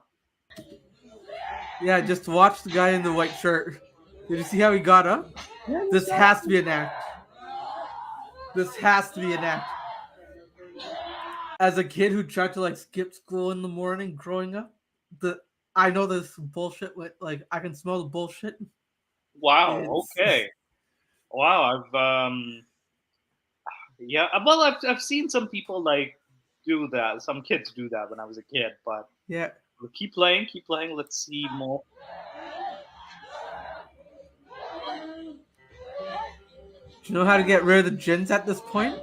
Yeah, just watch the guy in the white shirt. Did you see how he got up? This has to be an act. This has to be an act. As a kid who tried to like skip school in the morning growing up, I know this bullshit with like I can smell the bullshit. Wow. It's Okay. Wow. Yeah. Well, I've seen some people like do that. Some kids do that when I was a kid. But yeah. keep playing. Keep playing. Let's see more. Do you know how to get rid of the gins at this point?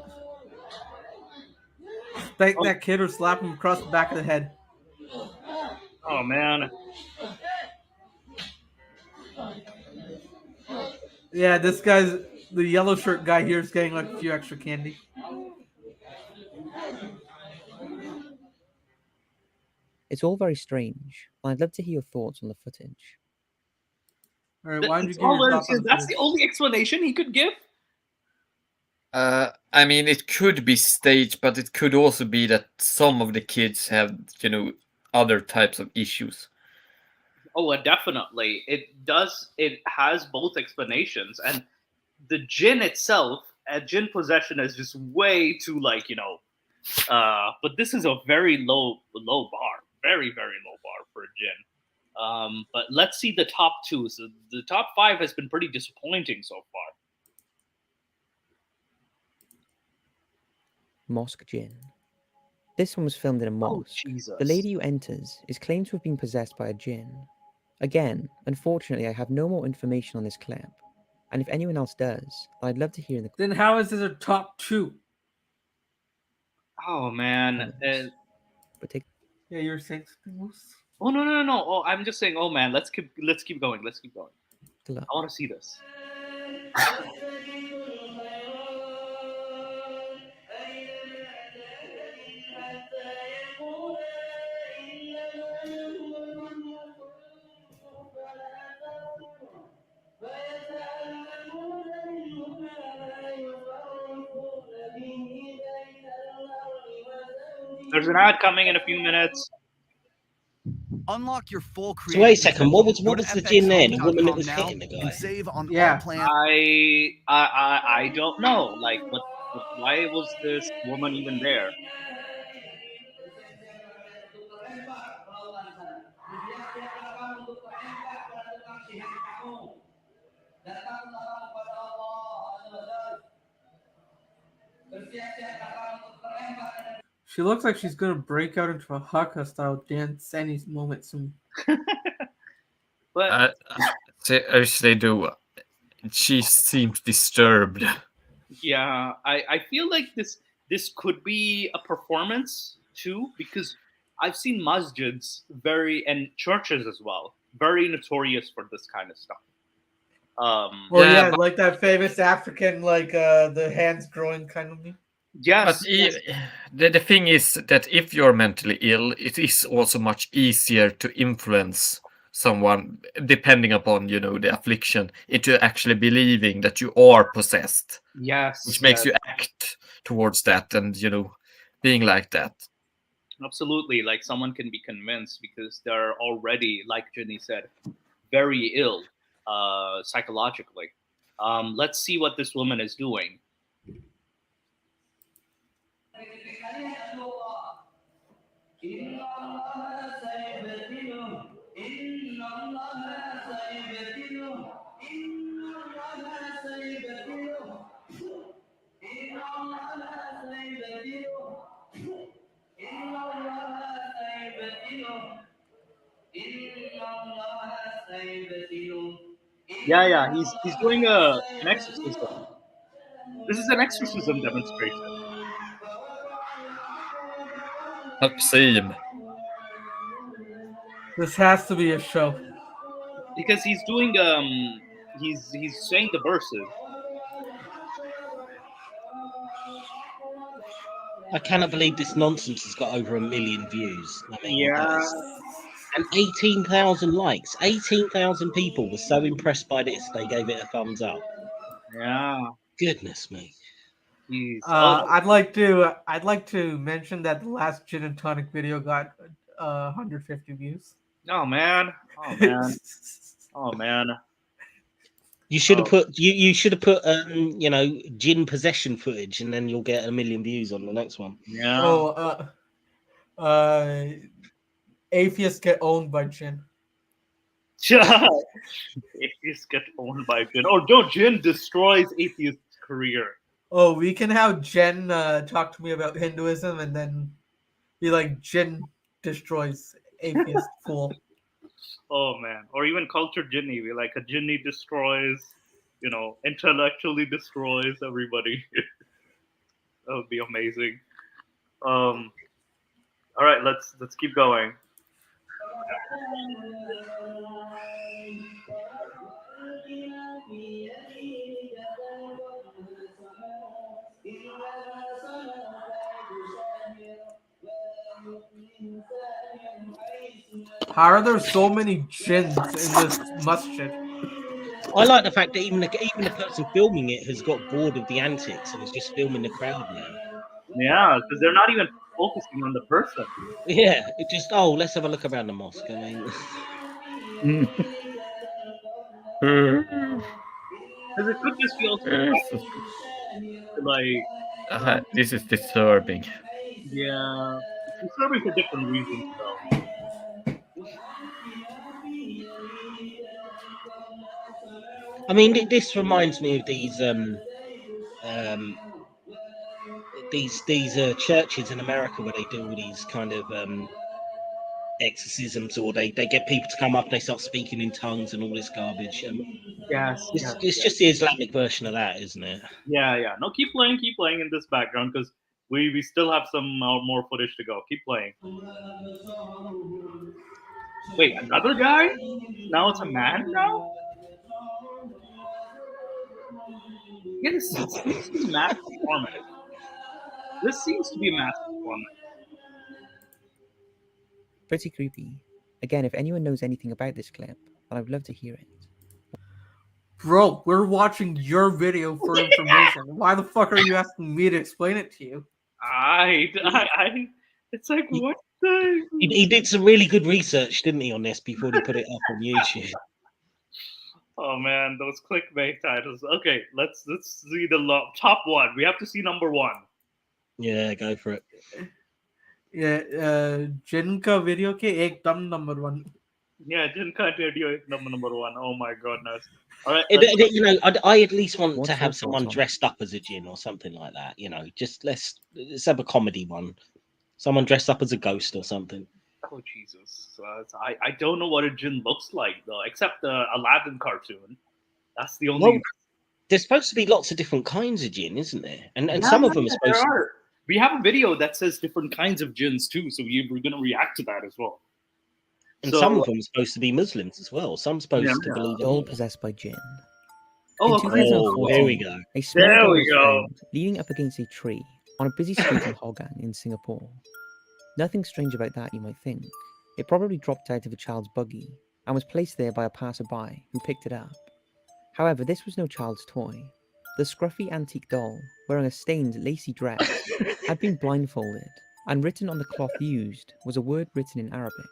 Spank Oh, that kid or slap him across the back of the head. oh man. Yeah, this guy's the yellow shirt guy here is getting like a few extra candy. It's all very strange, and I'd love to hear your thoughts on the footage. All right, why don't you That's give your thoughts on the that's the footage? only explanation he could give. I mean, it could be staged, but it could also be that some of the kids have, other types of issues. Oh, definitely. It does. It has both explanations, and the Jinn itself, Jinn possession is just way too But this is a very low bar, very low bar for a Jinn. But let's see the top two. So the top five has been pretty disappointing so far. Mosque Jinn. This one was filmed in a mosque. Jesus. The lady who enters is claimed to have been possessed by a Jinn. Again, unfortunately, I have no more information on this clip. And if anyone else does, I'd love to hear in the Then how is this a top two? Oh man. comments. But take Yeah, you're saying something else? Oh no. Oh, I'm just saying. Oh man, let's keep going. Let's keep going. a look. I want to see this. There's an ad coming in a few minutes. Unlock your full So creative wait a second, what was potential. Go the to Jinn there? The woman that fxhome.com was now hitting the guy? and save on Yeah. all plans. I don't know. Like, why was this woman even there? She looks like she's gonna break out into a haka style dance any moment soon. But Seriously, do she seems disturbed. yeah, I feel like this could be a performance too, because I've seen masjids and churches as well, very notorious for this kind of stuff. Well, Yeah, yeah, but- like that famous African, like the hands growing kind of thing. Yes, But the thing is that if you're mentally ill, it is also much easier to influence someone, depending upon the affliction, into actually believing that you are possessed, yes, which makes yes, you act towards that and being like that. absolutely. Like someone can be convinced because they're already, like Jenny said, very ill psychologically. Let's see what this woman is doing. Yeah, he's doing an exorcism. This is an exorcism demonstration. Obscene. This has to be a show. Because he's doing he's saying the verses. I cannot believe this nonsense has got over 1 million views. I mean, that Yeah, is, and 18,000 likes. 18,000 people were so impressed by this, they gave it a thumbs up. yeah. Goodness me. Jeez. I'd like to mention that the last Gin and Tonic video got 150 views. Oh man. Oh man. Oh man. You should have Oh. put you should have put Jinn possession footage, and then you'll get 1 million views on the next one. Yeah. Oh, atheists get owned by Jin. Atheists get owned by Jinn. Oh no, Jinn destroys atheist's career. Oh, we can have Jen talk to me about Hinduism and then be like, Jin destroys atheist fool. Oh man. Or even cultured Jinni. We like a Jinni destroys, intellectually destroys everybody. That would be amazing. All right, let's keep going. How are there so many Jins in this masjid? I like the fact that even the person filming it has got bored of the antics and is just filming the crowd now. Yeah, because they're not even focusing on the person. Yeah, it just let's have a look around the mosque. I mean, Because it could just be also like This is disturbing. yeah, it's disturbing for different reasons though. I mean, this reminds me of these churches in America where they do all these kind of exorcisms, or they get people to come up and they start speaking in tongues and all this garbage. Yes, It's just the Islamic version of that, isn't it? Yeah. No, keep playing in this background because we still have some more footage to go. Keep playing. Wait, another guy? Now it's a man now? Yeah, this seems to be mass performance. This seems to be a mass performance. Pretty creepy. Again, if anyone knows anything about this clip, then I'd love to hear it. Bro, we're watching your video for information. Why the fuck are you asking me to explain it to you? It's like, what the? He did some really good research, didn't he, on this before he put it up on YouTube? Oh man, those clickbait titles. Okay, let's see the top one. We have to see number one. Yeah, go for it. Yeah, Jin ka video ke ekdam number one. Yeah, Jinn ka video number one. Oh my goodness. All right. I at least want What's to your have thoughts someone on it? dressed up as a Jinn or something like that. Just let's have a comedy one. Someone dressed up as a ghost or something. Oh Jesus! I don't know what a Jinn looks like though, except the Aladdin cartoon. That's the only. Well, there's supposed to be lots of different kinds of Jinn, isn't there? And Yeah, some of them are there supposed to. are. We have a video that says different kinds of Jinns too, so we're going to react to that as well. And So- some of them are supposed to be Muslims as well. Some supposed to Yeah. believe Doll in. possessed by Jinn. Oh, In okay. 2014, there we go. A small There doll we was go. found leaning up against a tree on a busy street in Hougang in Singapore. Nothing strange about that, you might think. It probably dropped out of a child's buggy and was placed there by a passerby who picked it up. However, this was no child's toy. The scruffy antique doll, wearing a stained, lacy dress, had been blindfolded, and written on the cloth used was a word written in Arabic.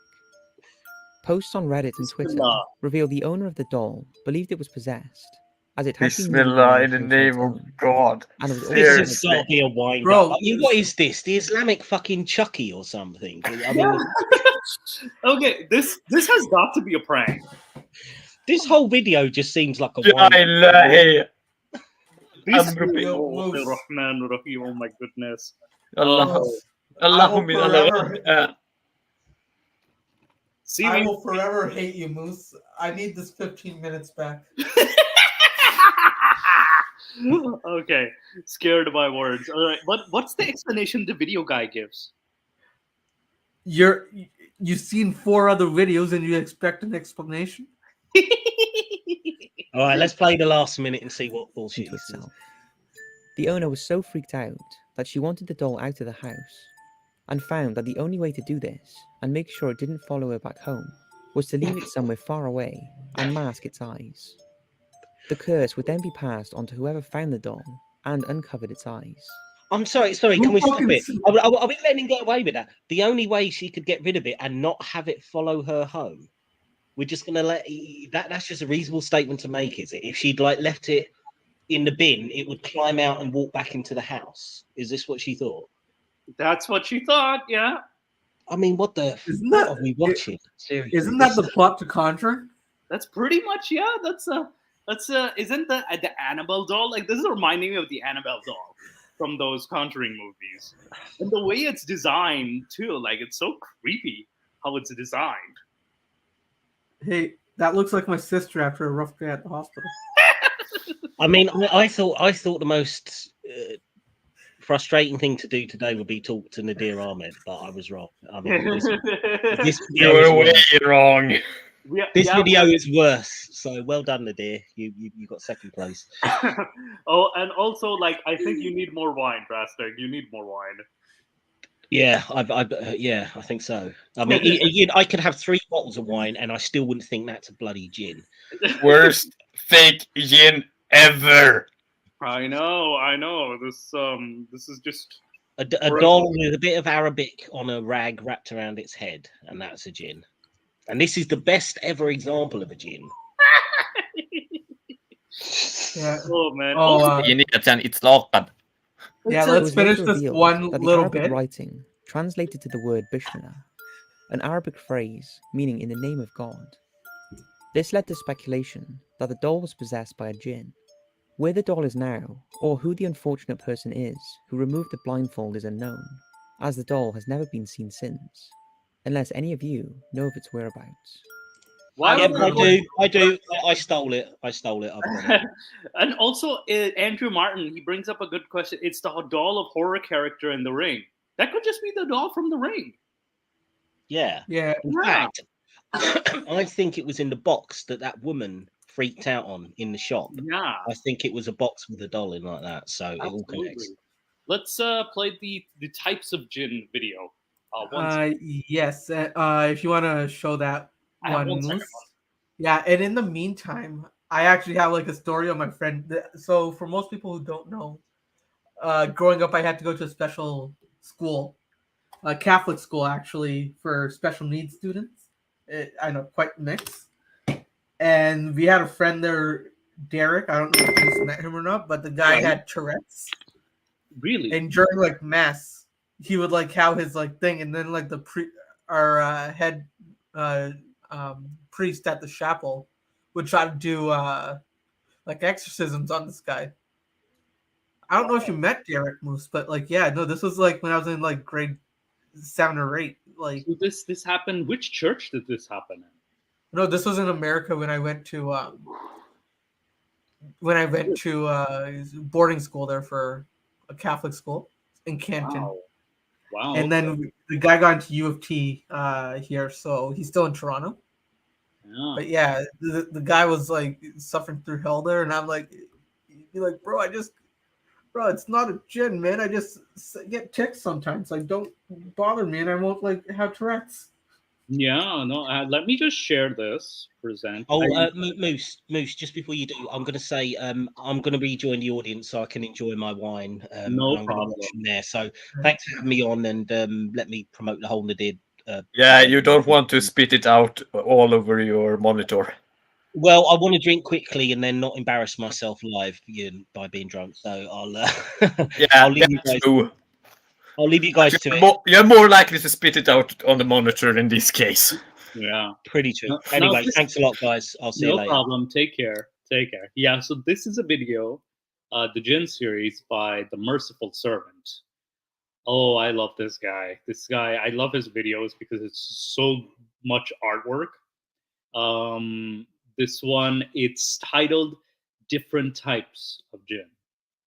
Posts on Reddit and Twitter Bismillah. reveal the owner of the doll believed it was possessed, as it had been moving Bismillah, around in the close to its name of home, God. and it was also This has Seriously. got to be a wind Bro. up. I mean, what is this? The Islamic fucking Chucky or something? I mean, Okay, this has got to be a prank. this whole video just seems like a Ya wind up. ilahi. Bismillahirrahmanirrahim. Oh my goodness. Allah. Oh. Allahumma forever- See, I we- will forever hate you, Moose. I need this 15 minutes back. Okay, scared by words. All right, what's the explanation the video guy gives? you've seen 4 other videos and you expect an explanation? All right, let's play the last minute and see what bullshit To he says. itself. The owner was so freaked out that she wanted the doll out of the house, and found that the only way to do this and make sure it didn't follow her back home was to leave it somewhere far away and mask its eyes. The curse would then be passed on to whoever found the doll and uncovered its eyes. I'm sorry. Who Can we stop fucking it? s- Are we letting him get away with that? The only way she could get rid of it and not have it follow her home, we're just gonna let that. That's just a reasonable statement to make, is it? If she'd like left it in the bin, it would climb out and walk back into the house. Is this what she thought? That's what she thought. Yeah. I mean, what the? Isn't What that- are we watching? Seriously, Isn't that the plot to Conjuring? That's pretty much, yeah. Isn't the Annabelle doll, like, this is reminding me of the Annabelle doll from those Conjuring movies, and the way it's designed too, like, it's so creepy how it's designed. Hey, that looks like my sister after a rough day at the hospital. I mean, I thought the most frustrating thing to do today would be talk to Nadir Ahmed, but I was wrong. I mean, this You video were is way worse. wrong. This video is worse. So well done, Nadir. You got second place. Oh, and also, like, I think you need more wine, Drastic. You need more wine. Yeah, I think so. I mean, I could have 3 bottles of wine, and I still wouldn't think that's a bloody gin. Worst fake gin ever. I know. This is just A doll with a bit of Arabic on a rag wrapped around its head, and that's a gin. And this is the best ever example of a gin. Yeah. Oh man. It's locked. Yeah, It let's was later finish this revealed one that the little Arabic bit. writing translated to the word Bishnana, an Arabic phrase meaning in the name of God. This led to speculation that the doll was possessed by a jinn. Where the doll is now, or who the unfortunate person is who removed the blindfold, is unknown, as the doll has never been seen since, unless any of you know of its whereabouts. Why Yep, would I do. I stole it. I've got it. And also, Andrew Martin, he brings up a good question. It's the doll of horror character in The Ring. That could just be the doll from The Ring. Yeah. Yeah. In fact, I think it was in the box that woman freaked out on in the shop. Yeah. I think it was a box with a doll in like that. So it all Absolutely. connects. Let's play the types of gin video. Yes. If you want to show that I have one, one second. Moose. Yeah, and in the meantime, I actually have like a story on my friend. So for most people who don't know, growing up, I had to go to a special school, a Catholic school actually for special needs students. I know, quite mixed. And we had a friend there, Derek. I don't know if you met him or not, but the guy had Tourette's. Really? And during like mass, he would like have his like thing, and then like our head priest at the chapel would try to do like exorcisms on this guy. I don't know if you met Derek Moose, but like this was like when I was in like grade 7 or 8. Like So this happened. Which church did this happen in? no, this was in America when I went to boarding school there for a Catholic school in Canton. Wow. And then the guy got into U of T here, so he's still in Toronto. Yeah. But yeah, the guy was like suffering through hell there, and I'm like, he'd be like, bro, it's not a gin, man. I just get tics sometimes. Like, don't bother me, and I won't like have Tourette's. Yeah, no. Let me just share this. Present. Oh, Moose, just before you do, I'm going to say I'm going to rejoin the audience so I can enjoy my wine. No I'm problem. watch from there. So thanks for having me on, and let me promote the whole Nadir. Yeah, you don't want to spit it out all over your monitor. Well, I want to drink quickly and then not embarrass myself live by being drunk. So I'll I'll leave you guys. I'll leave you guys to it. You're more likely to spit it out on the monitor in this case. Yeah, pretty true. Anyway, thanks a lot, guys. I'll see you later. No problem. Take care. Yeah, so this is a video, the Jinn series by The Merciful Servant. Oh, I love this guy. I love his videos because it's so much artwork. This one, it's titled Different Types of Jinn.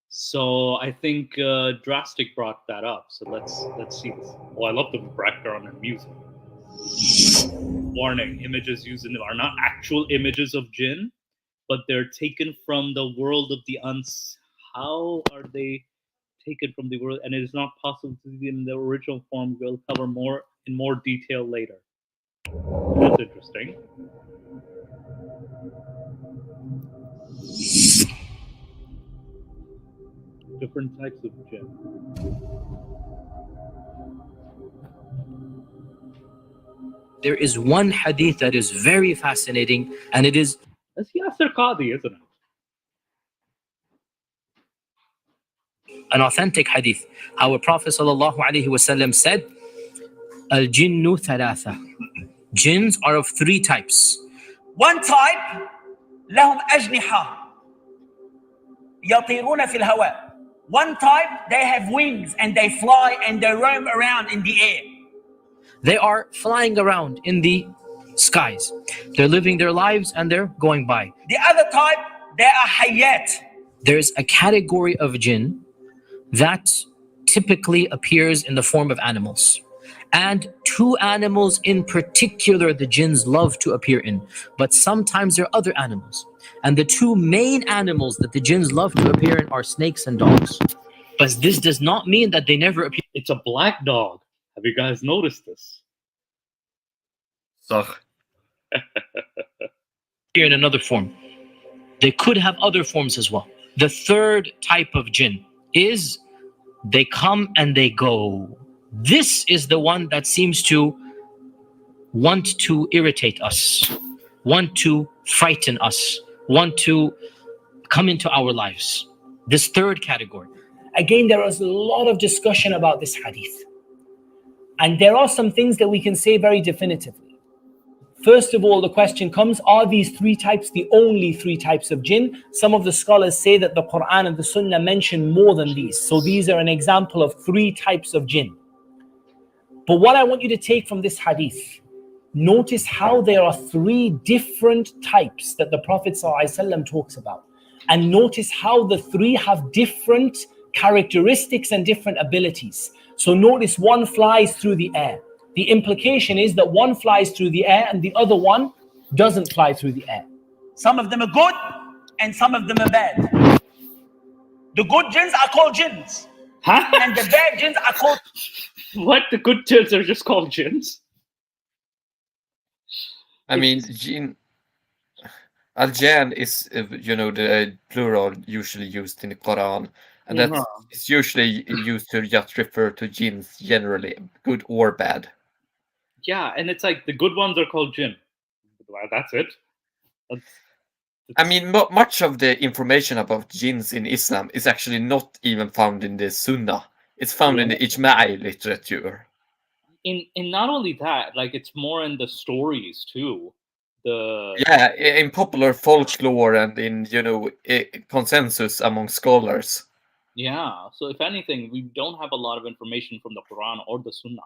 So I think Drastic brought that up. So let's see this. Oh, I love the background and music. Warning: images used in are not actual images of jinn, but they're taken from the world of the uns. How are they taken from the world? And it is not possible to see in the original form. We'll cover more in more detail later. That's interesting. Different types of jinn. There is one hadith that is very fascinating, and it is That's Yasser Qadi, isn't it? an authentic hadith. Our Prophet ﷺ said, Al-jinnu thalatha. Jinns are of three types. One type, لهم أجنحة يطيرون في الهواء. One type, they have wings and they fly and they roam around in the air. They are flying around in the skies. They're living their lives and they're going by. The other type, they are hayat. There's a category of jinn that typically appears in the form of animals. And two animals in particular the jinns love to appear in. But sometimes there are other animals. And the two main animals that the jinns love to appear in are snakes and dogs. But this does not mean that they never appear. It's a black dog. Have you guys noticed this? So In another form. They could have other forms as well. The third type of jinn is they come and they go. This is the one that seems to want to irritate us, want to frighten us, want to come into our lives. This third category. Again, there is a lot of discussion about this hadith. And there are some things that we can say very definitively. First of all, the question comes, are these three types the only three types of jinn? Some of the scholars say that the Quran and the Sunnah mention more than these. So these are an example of three types of jinn. But what I want you to take from this hadith, notice how there are three different types that the Prophet ﷺ talks about. And notice how the three have different characteristics and different abilities. So notice one flies through the air. The implication is that one flies through the air and the other one doesn't fly through the air. Some of them are good and some of them are bad. The good jinns are called jinns. Huh? And the bad jinns are called... What? The good jinns are just called jinns? I mean, jinn. Al-Jan is, the plural usually used in the Quran, and that's it's usually used to just refer to jinns generally, good or bad. Yeah, and it's like the good ones are called jinn. That's it. I mean, much of the information about jinns in Islam is actually not even found in the Sunnah. It's found in the Ijma'i literature. In not only that, like it's more in the stories too. In popular folklore and in consensus among scholars. Yeah, so if anything, we don't have a lot of information from the Quran or the Sunnah.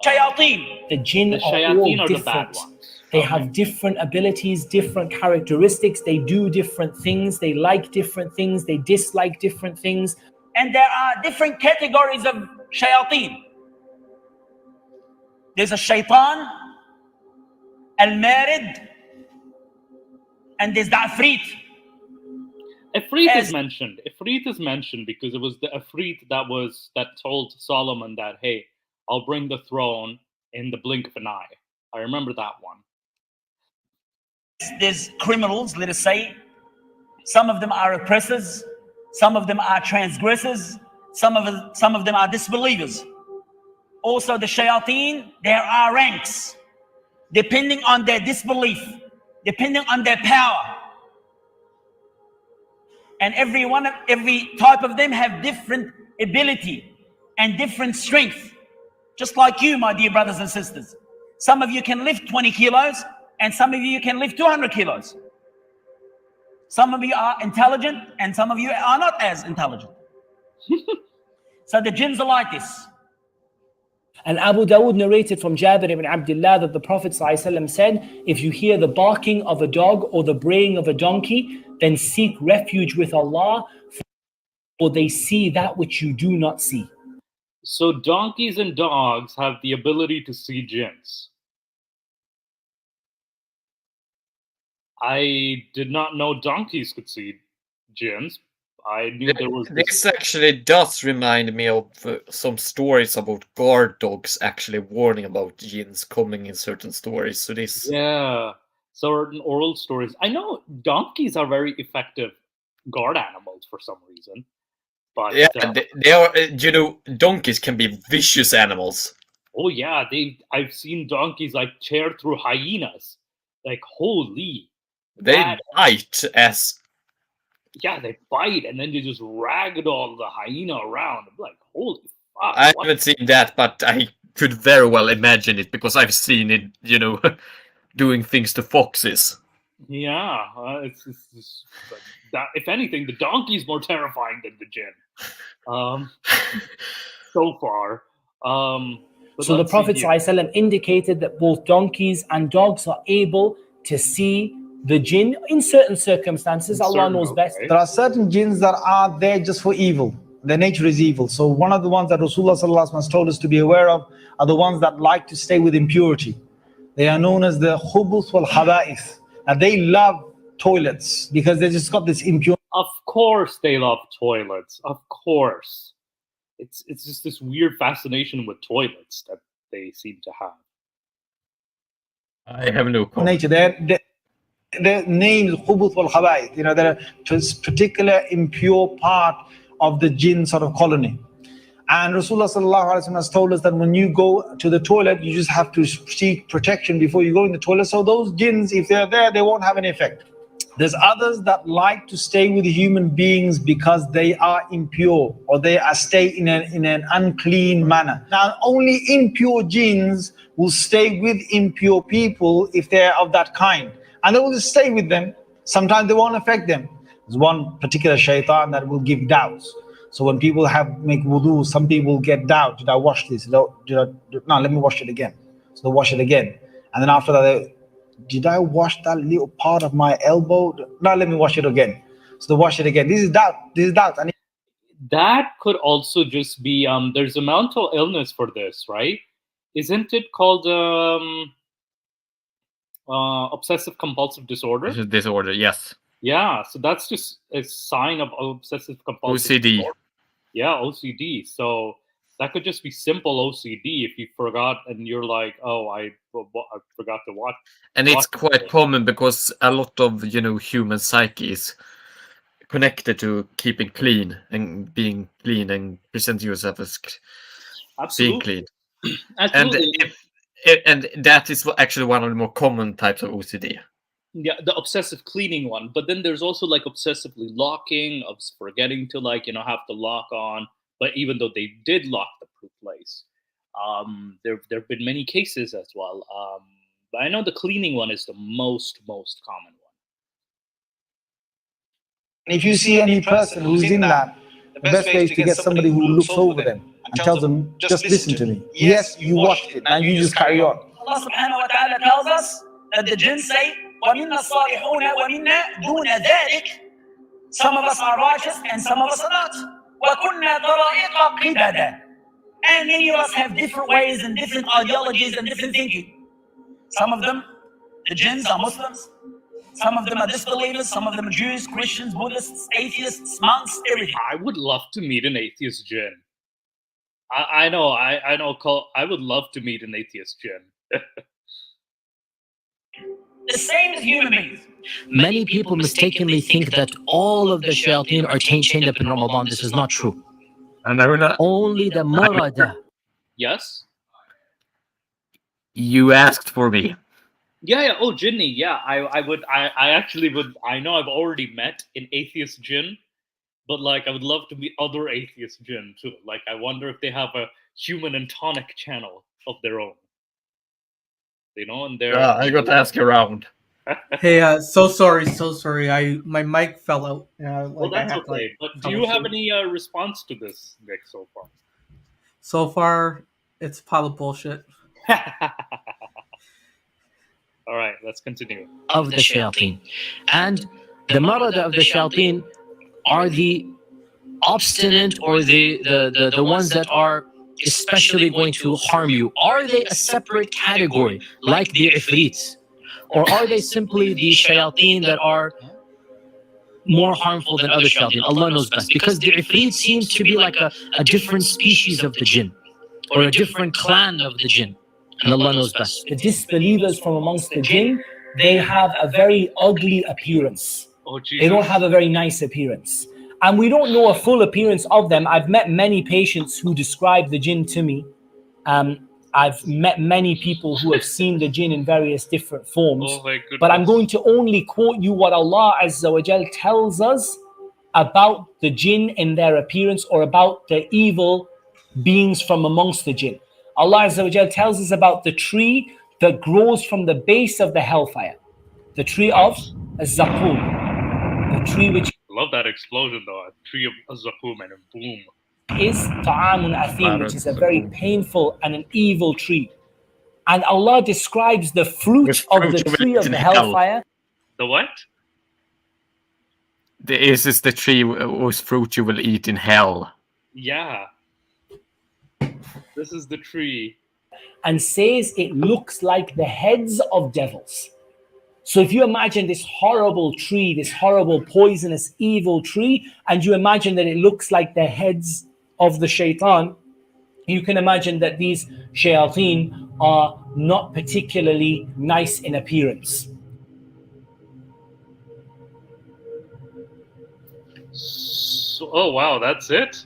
Shayateen. The jinn are all are different. The bad ones. They have different abilities, different characteristics. They do different things. They like different things. They dislike different things. And there are different categories of shayateen. There's a shaitan, al-marid, and there's the afrit. Ifrit is mentioned. Ifrit is mentioned because it was the Ifrit that told Solomon that, hey, I'll bring the throne in the blink of an eye. I remember that one. There's criminals, let us say. Some of them are oppressors. Some of them are transgressors. Some of them are disbelievers. Also, the shayateen, there are ranks, depending on their disbelief, depending on their power. And every type of them have different ability and different strength. Just like you, my dear brothers and sisters. Some of you can lift 20 kilos and some of you can lift 200 kilos. Some of you are intelligent and some of you are not as intelligent. So the jinns are like this. And Abu Dawood narrated from Jabir ibn Abdullah that the Prophet ﷺ said, if you hear the barking of a dog or the braying of a donkey, then seek refuge with Allah or they see that which you do not see. So donkeys and dogs have the ability to see jinns. I did not know donkeys could see jinns. I knew there was This actually does remind me of some stories about guard dogs actually warning about jinns coming in certain stories. So this, Yeah, certain oral stories. I know donkeys are very effective guard animals for some reason, but yeah, they are. Donkeys can be vicious animals. oh yeah, I've seen donkeys like tear through hyenas. Like holy, They that bite as. yeah, they bite and then they just ragdoll the hyena around. I'm like holy fuck, I what? haven't seen that, but I could very well imagine it because I've seen it. Doing things to foxes. Yeah, it's but that. If anything, the donkey's more terrifying than the Jinn. So far. But So the let's see Prophet here. ﷺ indicated that both donkeys and dogs are able to see the jinn in certain circumstances. Allah knows best. There are certain jinns that are there just for evil. Their nature is evil. So one of the ones that Rasulullah ﷺ has told us to be aware of are the ones that like to stay with impurity. They are known as the khubuth wal khaba'ith. And they love toilets because they just got this impurity. Of course they love toilets. Of course. It's just this weird fascination with toilets that they seem to have. I have no comment. Nature. Their name is khubuth wal khaba'ith. They're a particular impure part of the jinn sort of colony. And Rasulullah sallallahu alaihi wasallam has told us that when you go to the toilet, you just have to seek protection before you go in the toilet. So those jinns, if they're there, they won't have any effect. There's others that like to stay with human beings because they are impure or they are stay in an unclean manner. Now, only impure jinns will stay with impure people if they're of that kind. And they will just stay with them. Sometimes they won't affect them. There's one particular shaitan that will give doubts. So when people make wudu, some people get doubt. Did I wash this? No, let me wash it again. So they wash it again. And then after that, did I wash that little part of my elbow? No, let me wash it again. So they wash it again. This is doubt. And that could also just be there's a mental illness for this, right? Isn't it called obsessive compulsive disorder? Disorder, yes. Yeah, so that's just a sign of obsessive compulsive OCD. disorder. Yeah, OCD. So that could just be simple OCD if you forgot and you're like, oh, I forgot to watch. And it's quite common because a lot of human psyche is connected to keeping clean and being clean and presenting yourself as being clean. Absolutely. And that is actually one of the more common types of OCD. Yeah, the obsessive cleaning one. But then there's also like obsessively locking, of forgetting to have to lock on. But even though they did lock the place, there have been many cases as well. But I know the cleaning one is the most common one. if you see any person who's in that, the best way is to get somebody who looks over them and tells them, just listen to me. Yes, you watched it, now you just carry on. Allah subhanahu wa ta'ala tells us that the jinn say, وَمِنَّا الصَّالِحُونَ وَمِنَّا دُونَ ذَلِكَ. Some of us are righteous and some of us are not. وَكُنَّا طَرَائِقَ قِدَدًا. And many of us have different ways and different ideologies and different thinking. Some of them, the jinns, are Muslims. Some of them are disbelievers. Some of them are Jews, Christians, Buddhists, atheists, monks, everything. I would love to meet an atheist jinn. I know. I would love to meet an atheist jinn. The same as human beings. Many people mistakenly think that all of the shayateen are chained up in Ramadan. This is not true. And only the marada. Yes? You asked for me. Yeah. Oh, Jinni. Yeah, I actually would. I know I've already met an atheist jinn, but like I would love to meet other atheist jinn too. Like I wonder if they have a human and tonic channel of their own. And they're. I got to ask around. Hey, so sorry. My mic fell out. Well, that's okay. But do you have any response to this, Nick, so far? So far, it's pile of bullshit. All right, let's continue. Of the shayateen. And the marada of the shayateen are the obstinate or the ones that are especially going to harm you? Are they a separate category like the ifrits? Or are they simply the shayateen that are more harmful than other shayateen? Allah knows best. Because the ifrit seems to be like a different species of the jinn, or a different clan of the jinn. And Allah knows best. The disbelievers from amongst the jinn, they have a very ugly appearance. They don't have a very nice appearance. And we don't know a full appearance of them. I've met many patients who describe the jinn to me. I've met many people who have seen the jinn in various different forms. But I'm going to only quote you what Allah Azza wa Jal tells us about the jinn in their appearance, or about the evil beings from amongst the jinn. Allah Azza wa Jal tells us about the tree that grows from the base of the hellfire, the tree of Az-Zaqum, the tree which Love that explosion though, a tree of Az-Zaqum, and boom. Is ta'amun athim, which is a very painful and an evil tree. And Allah describes the fruit of the tree of the hellfire. The what? This is the tree whose fruit you will eat in hell. Yeah. This is the tree. And says it looks like the heads of devils. So if you imagine this horrible tree, this horrible poisonous evil tree, and you imagine that it looks like the heads of the shaitan, you can imagine that these shayateen are not particularly nice in appearance. So, oh wow, that's it?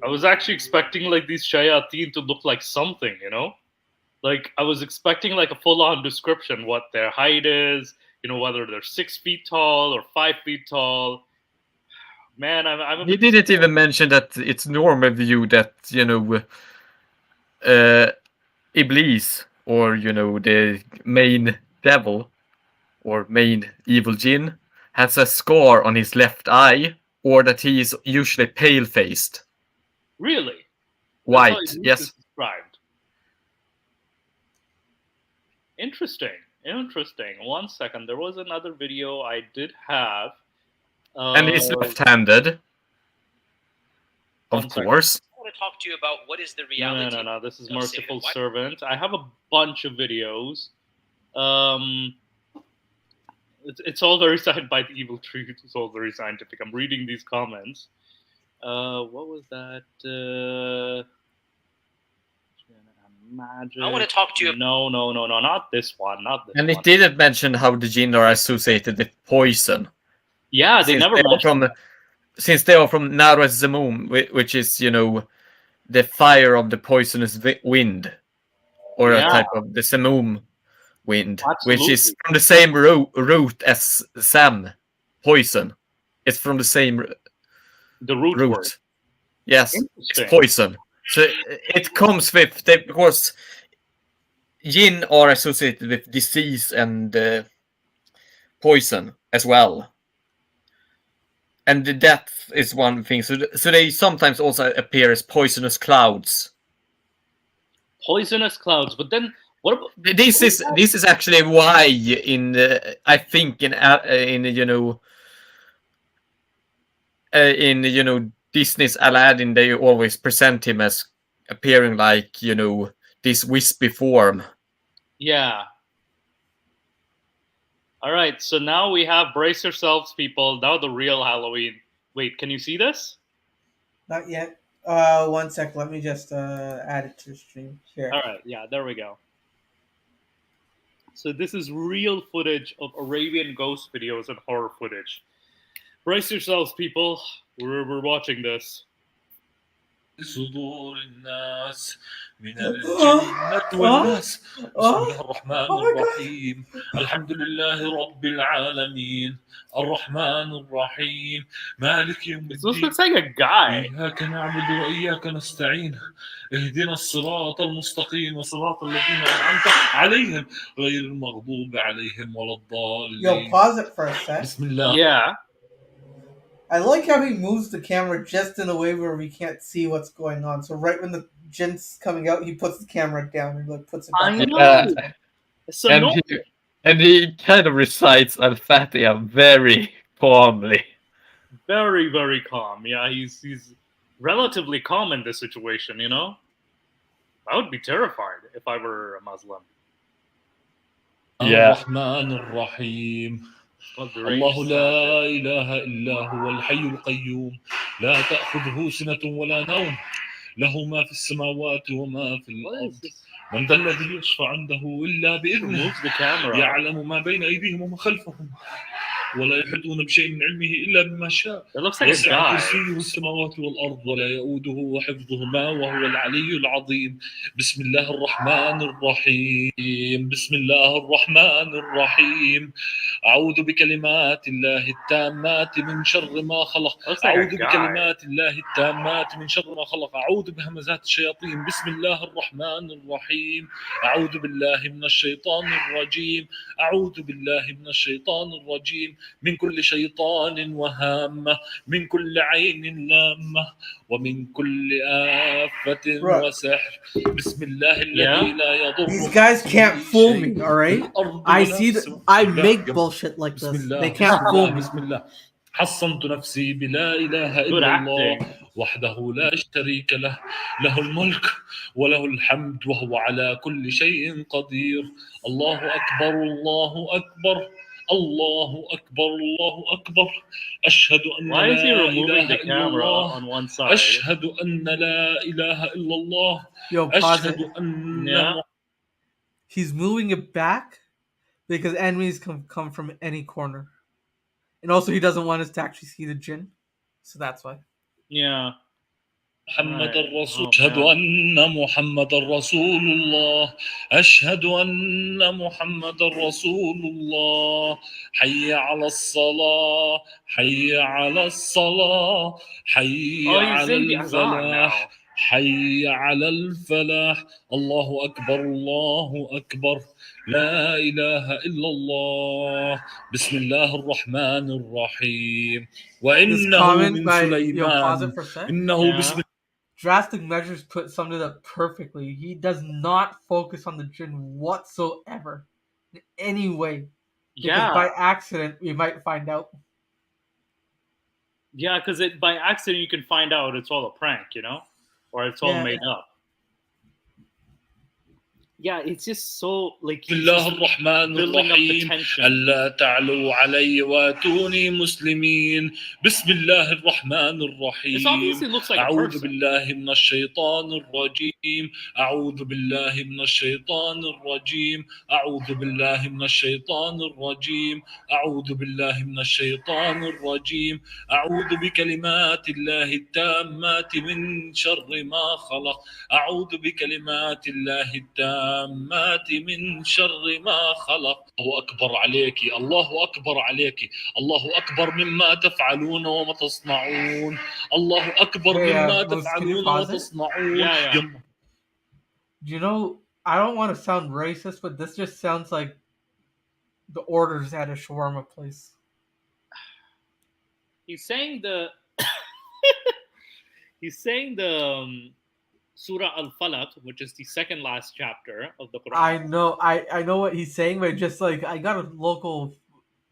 I was actually expecting like these shayateen to look like something, you know? Like I was expecting like a full-on description, what their height is, you know, whether they're 6 feet tall or 5 feet tall. Man, I'm He didn't even mention that it's normal view that, you know, Iblis, or, you know, the main devil or main evil jinn, has a scar on his left eye, or that he is usually pale-faced. Really? White, yes. Described. Interesting. 1 second. There was another video I did have. And he's left-handed. Of course. I want to talk to you about what is the reality. No. This is Merciful Servant. I have a bunch of videos. It's all very side by the evil tree. It's all very scientific. I'm reading these comments. What was that? Magic. I want to talk to you. No, not this one. And it didn't mention how the jinn are associated with poison. Yeah, they never mentioned. Since they are from Nar az-Zamum, which is, you know, the fire of the poisonous wind, or a type of the Samum wind, which is from the same root as Sam, poison. It's from the same the root. Word. Yes, it's poison. So it comes with, because jinn are associated with disease and poison as well. And the death is one thing. So they sometimes also appear as poisonous clouds. Poisonous clouds, but then what about this is actually why I think in Disney's Aladdin, they always present him as appearing like, you know, this wispy form. Yeah. All right, so now we have, brace yourselves, people. Now the real Halloween. Wait, can you see this? Not yet. 1 sec. Let me just add it to the stream here. All right, yeah, there we go. So this is real footage of Arabian ghost videos and horror footage. Brace yourselves, people. We're watching this. صدور الناس من الجنة والناس بسم الله الرحمن الرحيم الحمد لله رب العالمين الرحمن الرحيم مالك يوم الدين. This looks like a guy. إياك نعبد وإياك نستعين اهدنا الصراط المستقيم صراط الذين أنعمت عليهم غير المغضوب عليهم ولا الضالين. Yo, pause it for a sec. بسم الله. Yeah. I like how he moves the camera just in a way where we can't see what's going on. So right when the jinn's coming out, he puts the camera down and like puts it back. I know. So and he kind of recites Al-Fatiha very calmly. Very, very calm. Yeah, he's relatively calm in this situation, you know? I would be terrified if I were a Muslim. Yeah. الرحمن الرحيم Well, الله لا إله إلا هو الحي القيوم لا تأخذه سنة ولا نوم له ما في السماوات وما في الأرض من ذا الذي يشفع عنده إلا بإذنه يعلم ما بين أيديهم وما خلفهم ولا يحيطون بشيء من علمه إلا بما شاء وسع كرسيه السماوات والأرض ولا يؤوده حفظهما وهو العلي العظيم بسم الله الرحمن الرحيم بسم الله الرحمن الرحيم أعوذ بكلمات الله التامات من شر ما خلق أعوذ بكلمات الله التامات من شر ما خلق أعوذ بهمزات الشياطين بسم الله الرحمن الرحيم أعوذ بالله من الشيطان الرجيم أعوذ بالله من الشيطان الرجيم من كل شيطان وهامة من كل عين لامة ومن كل آفة وسحر بسم الله الذي لا يضر. These guys can't fool me, all right? I see that I make bullshit like this. They can't fool me. بسم الله حصنت نفسي بلا إله إلا الله وحده لا شريك له له الملك وله الحمد وهو على كل شيء قدير الله أكبر الله أكبر الله أكبر الله أكبر أشهد أن لا إله إلا الله أشهد أن لا إله إلا الله أشهد أن He's moving it back because enemies can come from any corner. And also he doesn't want us to actually see the jinn. So that's why. Yeah. محمد الرسول أشهد أن محمد رسول الله أشهد أن محمد رسول الله حي على الصلاة حي على الصلاة حي على الفلاح حي على الفلاح الله أكبر الله أكبر لا إله إلا الله بسم الله الرحمن الرحيم وإنه من سليمان إنه بسم Drastic Measures summed it up perfectly. He does not focus on the jinn whatsoever in any way. Because by accident, we might find out. Yeah, because by accident you can find out it's all a prank, you know? Or it's all made up. Yeah, it's just so like بسم الله الرحمن الرحيم ألا تعلوا علي واتوني مسلمين بسم الله الرحمن الرحيم أعوذ بالله من الشيطان الرجيم أعوذ بالله من الشيطان الرجيم أعوذ بالله من الشيطان الرجيم أعوذ بالله من الشيطان الرجيم أعوذ بكلمات الله التامات من شر ما خلق أعوذ بكلمات الله التامات من شر ما خلق الله أكبر عليك الله أكبر عليك الله أكبر مما تفعلون وما تصنعون الله أكبر مما تفعلون وما تصنعون. You know, I don't want to sound racist, but this just sounds like the orders at a shawarma place. He's saying the Surah Al-Falaq, which is the second last chapter of the Quran. I know what he's saying, but just like I got a local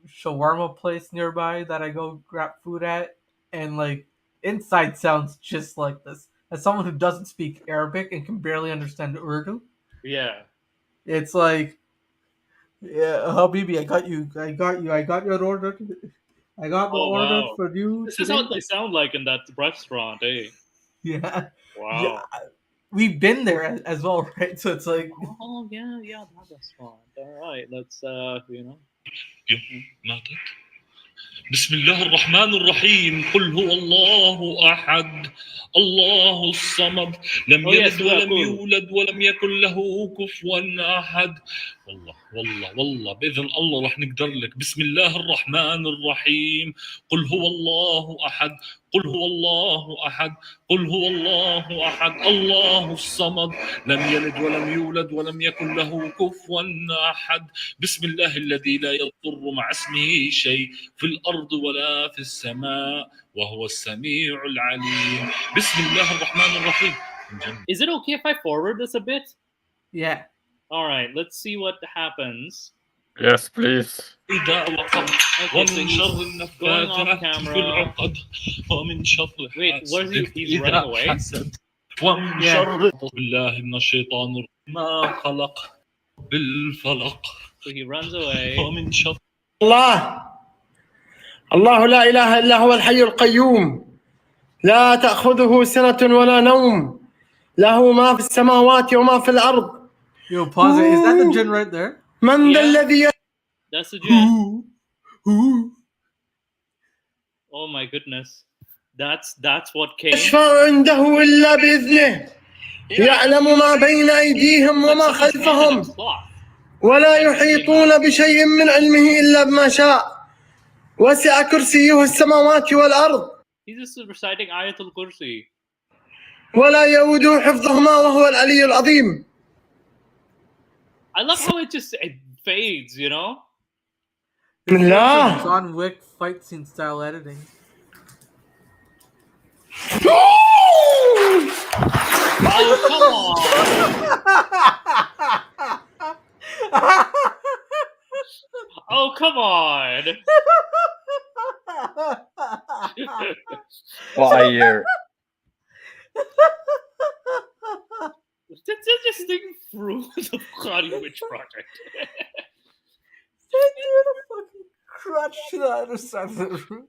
shawarma place nearby that I go grab food at, and like inside sounds just like this. As someone who doesn't speak Arabic and can barely understand Urdu, it's like, yeah, Habibi, I got your order. I got the order for you. This is how they sound like in that restaurant, eh? Yeah. Wow. Yeah. We've been there as well, right? So it's like, oh yeah, that restaurant. All right, let's بسم الله الرحمن الرحيم قل هو الله أحد الله الصمد لم يلد ولم يولد ولم يكن له كفوا أحد. والله بإذن الله رح نقدر لك. بسم الله الرحمن الرحيم قل هو الله أحد قل هو الله أحد قل هو الله أحد الله الصمد لم يلد ولم يولد ولم يكن له كفوا أحد. بسم الله الذي لا يضر مع اسمه شيء في الأرض ولا في السماء وهو السميع العليم. بسم الله الرحمن الرحيم. Is it okay if I forward this a bit? Yeah. All right, let's see what happens. Yes, please. إذا وقب ومن شر النفاثات في العقد ومن شر حاسد إذا حسد ومن شر بالله من الشيطان ما خلق بالفلق. So he runs away. ومن شر الله لا إله إلا هو الحي القيوم لا تأخذه سنة ولا نوم له ما في السماوات وما في الأرض. Yo, pause it. Is that the Jinn right there? من ذا الذي That's the Jinn. Oh my goodness. That's what came. يشفع عنده إلا بإذنه يعلم ما بين أيديهم وما خلفهم ولا يحيطون بشيء من علمه إلا بما شاء وسع كرسيه السماوات والأرض. He's just reciting Ayatul Kursi. ولا يؤوده حفظهما وهو العلي العظيم. I love how it fades, you know? It's John Wick fight scene style editing. Oh, come on! Oh, come on! Fire. This thing through the Bukhari Witch Project. They did a fucking crutch to the other side of the room.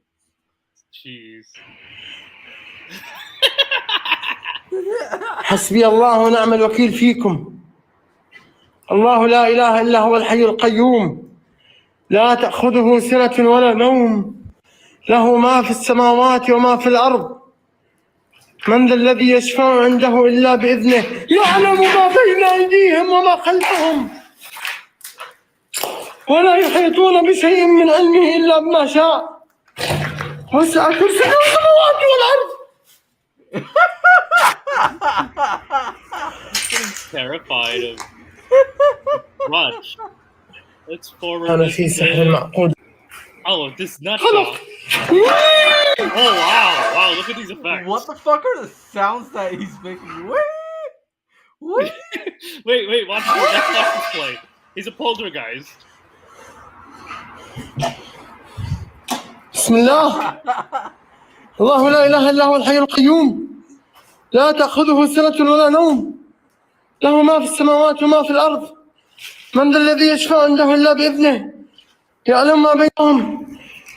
Jeez. حسبي الله ونعم الوكيل فيكم. الله لا إله إلا هو الحي القيوم لا تأخذه سنة ولا نوم له ما في السماوات وما في الأرض. من ذا الذي يشفع عنده إلا بإذنه يعلم ما بين أيديهم وما خلفهم ولا يحيطون بشيء من علمه إلا بما شاء وسع كرسيه السماوات والأرض. I'm terrified of Raj. Let's forward. أنا في سحر معقود. Oh, this nut job. Oh wow! Wow! Look at these effects. What the fuck are the sounds that he's making? Wait! Wait! Watch this. Let's watch this play. He's a poltergeist. بسم الله. الله لا إله إلا هو الحي القيوم لا تأخذه سنة ولا نوم له ما في السماوات وما في الأرض. من ذا الذي يشفع عنده إلا بإذنه يعلم ما بينهم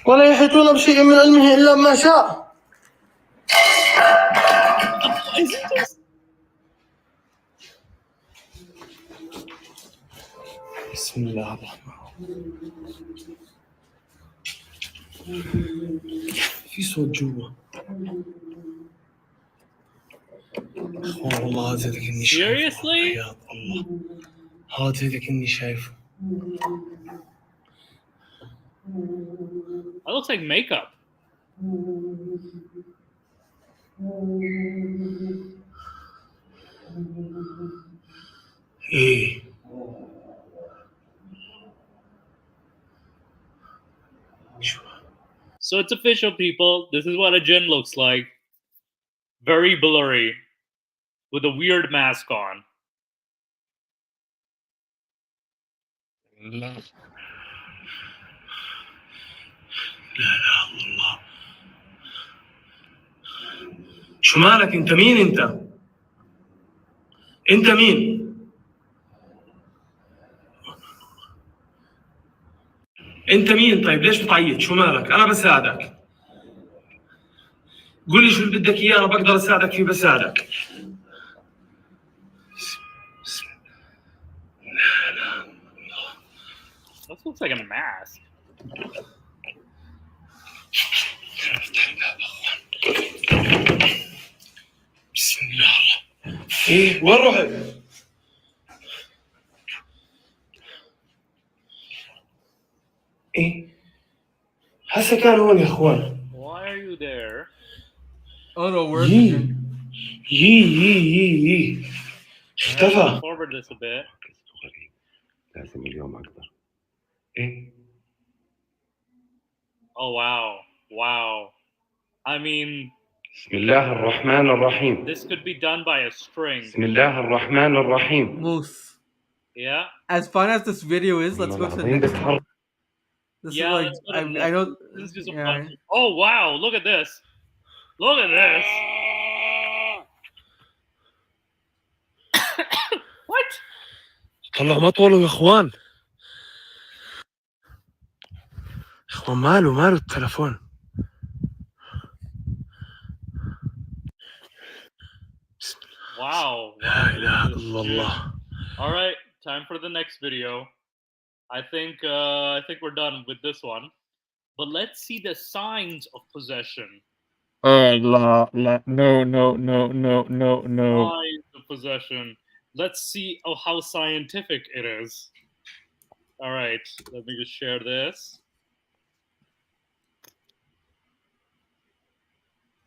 ولا يحيطون بشيء من علمه إلا ما شاء. بسم الله الرحمن الرحيم. في صوت جوا. والله هذا اللي شايفه. Seriously? يا الله هذا اللي كني شايفه. That looks like makeup. إيه. So it's official, people. This is what a Jinn looks like. Very blurry, with a weird mask on. لا اله الا الله. شو مالك انت؟ مين انت؟ انت مين؟ انت مين؟ طيب ليش بتعيط؟ شو مالك؟ انا بساعدك. قول لي شو اللي بدك اياه انا بقدر اساعدك فيه بساعدك. This looks like a mask. بسم الله. ايه وين رحت؟ ايه هسه كان هون يا اخوان. Why are you there? Oh no, where's the Jinn? يي اختفى. Forward this a bit. لازم اليوم اقدر. ايه Oh wow. I mean, بسم الله الرحمن الرحيم. this could be done by a string. بسم الله الرحمن الرحيم. Moose. Yeah. As fun as this video is, let's go to the next one. This Yeah, is like let's go to the I next know. one. This is just a Yeah. fun. Oh wow! Look at this. Look at this. What? طلعوا مطولوا يا اخوان. اخوان ماله التلفون. Wow. لا اله الا Jinn. الله. All right, time for the next video. I think we're done with this one. But let's see the signs of possession. No. Signs of possession. Let's see how scientific it is. All right, let me just share this.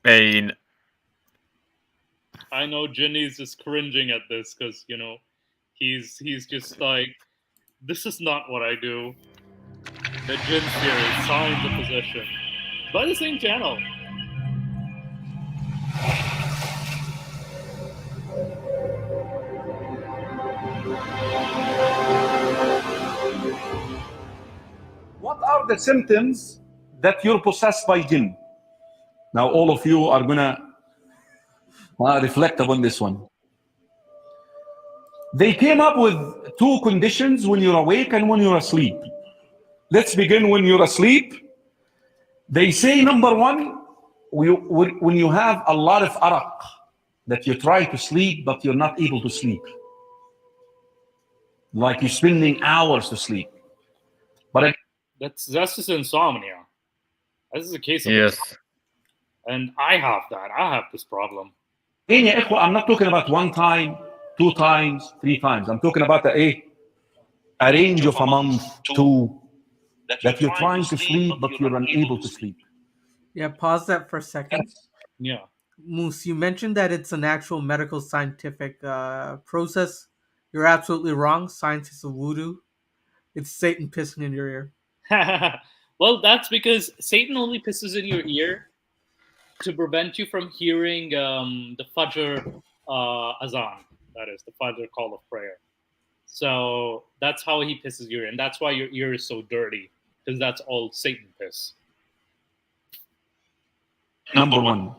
Pain. I know Jenny's just cringing at this because he's just like, this is not what I do. The Jinn series, Signs of Possession, by the same channel. What are the symptoms that you're possessed by jinn? Now, all of you are gonna reflect upon this one. They came up with two conditions when you're awake and when you're asleep. Let's begin when you're asleep. They say, number one, when you have a lot of araq, that you try to sleep, but you're not able to sleep. Like you're spending hours to sleep. But that's just insomnia. This is a case of yes. And I have that. I have this problem. I'm not talking about one time, 2 times, 3 times. I'm talking about a range of a month, 2, that you're trying to sleep, but you're unable to sleep. Yeah, pause that for a second. Yeah. Moose, you mentioned that it's an actual medical scientific process. You're absolutely wrong. Science is a voodoo. It's Satan pissing in your ear. Well, that's because Satan only pisses in your ear to prevent you from hearing the Fajr azan. That is the Fajr call of prayer. So that's how he pisses your ear, and that's why your ear is so dirty, because that's all Satan piss. Number one.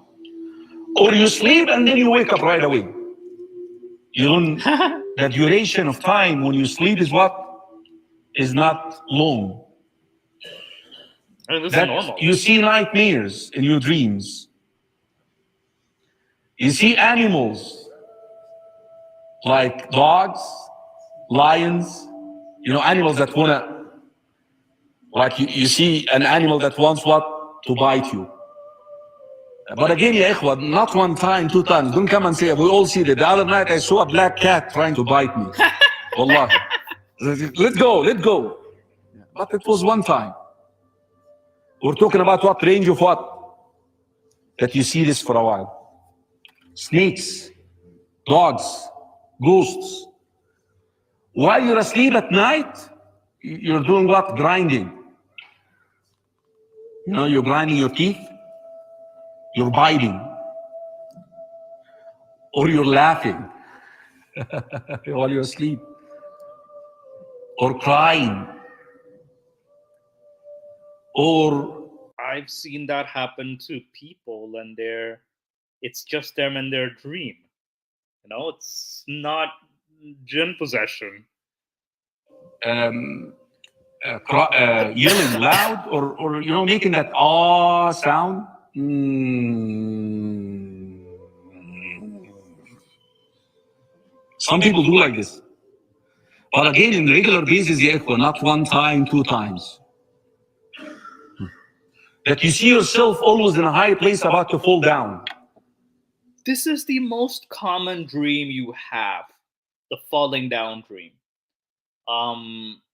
Or you sleep and then you wake up right away. You don't, the duration of time when you sleep is what? Is not long. This is normal. You see nightmares in your dreams. You see animals like dogs, lions, animals that wanna, like you see an animal that wants what? To bite you. But again, ya ikhwa, not 1 time, 2 times. Don't come and say, we all see that. The other night I saw a black cat trying to bite me. Wallah. Let go. But it was 1 time. We're talking about what range of what? That you see this for a while. Snakes, dogs, ghosts. While you're asleep at night, you're doing what? Grinding. You're grinding your teeth. You're biting, or you're laughing while you're asleep, or crying, or I've seen that happen to people, and it's just them in their dream. It's not jinn possession. Yelling loud, or making that ah sound. Some people do like this. But again, in regular basis, not 1 time, 2 times. That you see yourself always in a high place about to fall down. This is the most common dream you have, the falling down dream.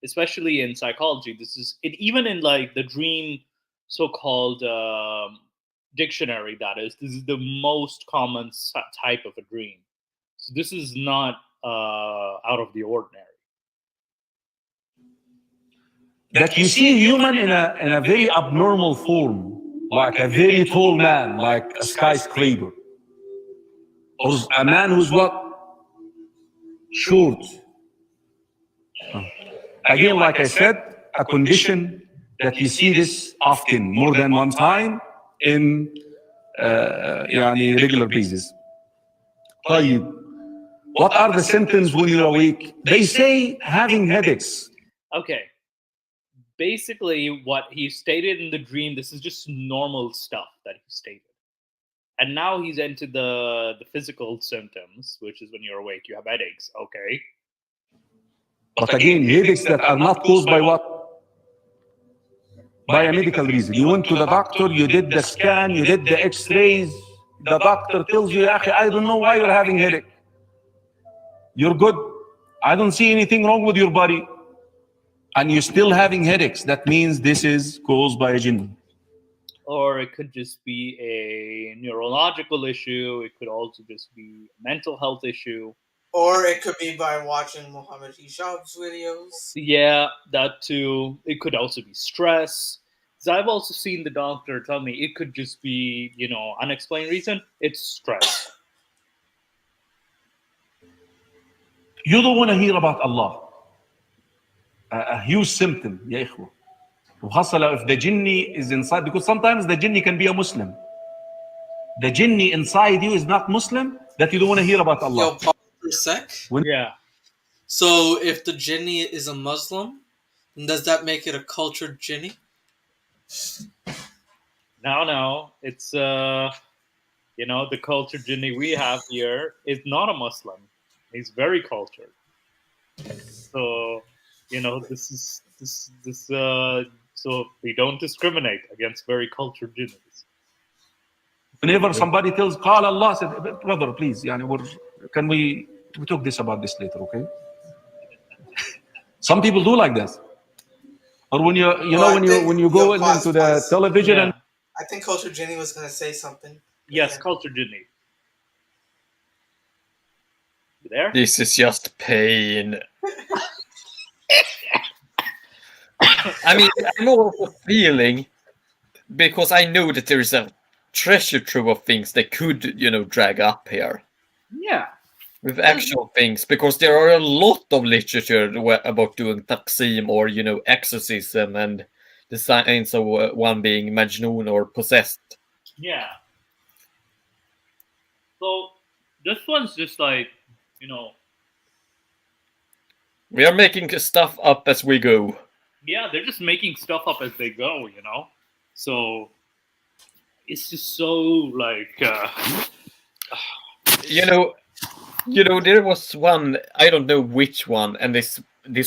Especially in psychology, this is it. Even in like the dream so-called dictionary, that is, this is the most common type of a dream. So this is not out of the ordinary. That you see a human in a very abnormal form, like a very tall man, like a skyscraper, or a man who's what? Short, Again, like I said, a condition that you see this often, more than one time in يعني regular basis. طيب, what are the symptoms when you're awake? They say having headaches. Okay. Basically, what he stated in the dream, this is just normal stuff that he stated. And now he's into the physical symptoms, which is when you're awake, you have headaches. Okay. But again, headaches that are not caused by what? By a medical reason. You went to the doctor, you did the scan, you did the x-rays. The doctor tells you, I don't know why you're having headache. You're good. I don't see anything wrong with your body. And you're still having headaches. That means this is caused by a jinn. Or it could just be a neurological issue. It could also just be a mental health issue. Or it could be by watching Muhammad Hishab's videos. Yeah, that too. It could also be stress. So I've also seen the doctor tell me it could just be, unexplained reason. It's stress. You don't want to hear about Allah. A huge symptom, يا إخوة. وخاصة if the jinni is inside, because sometimes the jinni can be a Muslim. The jinni inside you is not Muslim, that you don't want to hear about Allah. Yo, pause for a sec. Yeah. So if the jinni is a Muslim, then does that make it a cultured jinni? No. It's the cultured jinni we have here is not a Muslim. He's very cultured. So, so we don't discriminate against very cultured jinnis. Whenever somebody tells قال Allah, said, brother, please, can we talk about this later, okay? Some people do like that. Or when when you go into the television and I think cultured jinni was going to say something. Yes, cultured jinni. You there? This is just pain. I mean, I'm also feeling, because I know that there is a treasure trove of things they could, drag up here. Yeah. With actual things, because there are a lot of literature about doing taqsim or, exorcism and the signs of one being majnoon or possessed. Yeah. So this one's just like, We are making stuff up as we go. Yeah, they're just making stuff up as they go, So it's just so like, there was one, I don't know which one, and this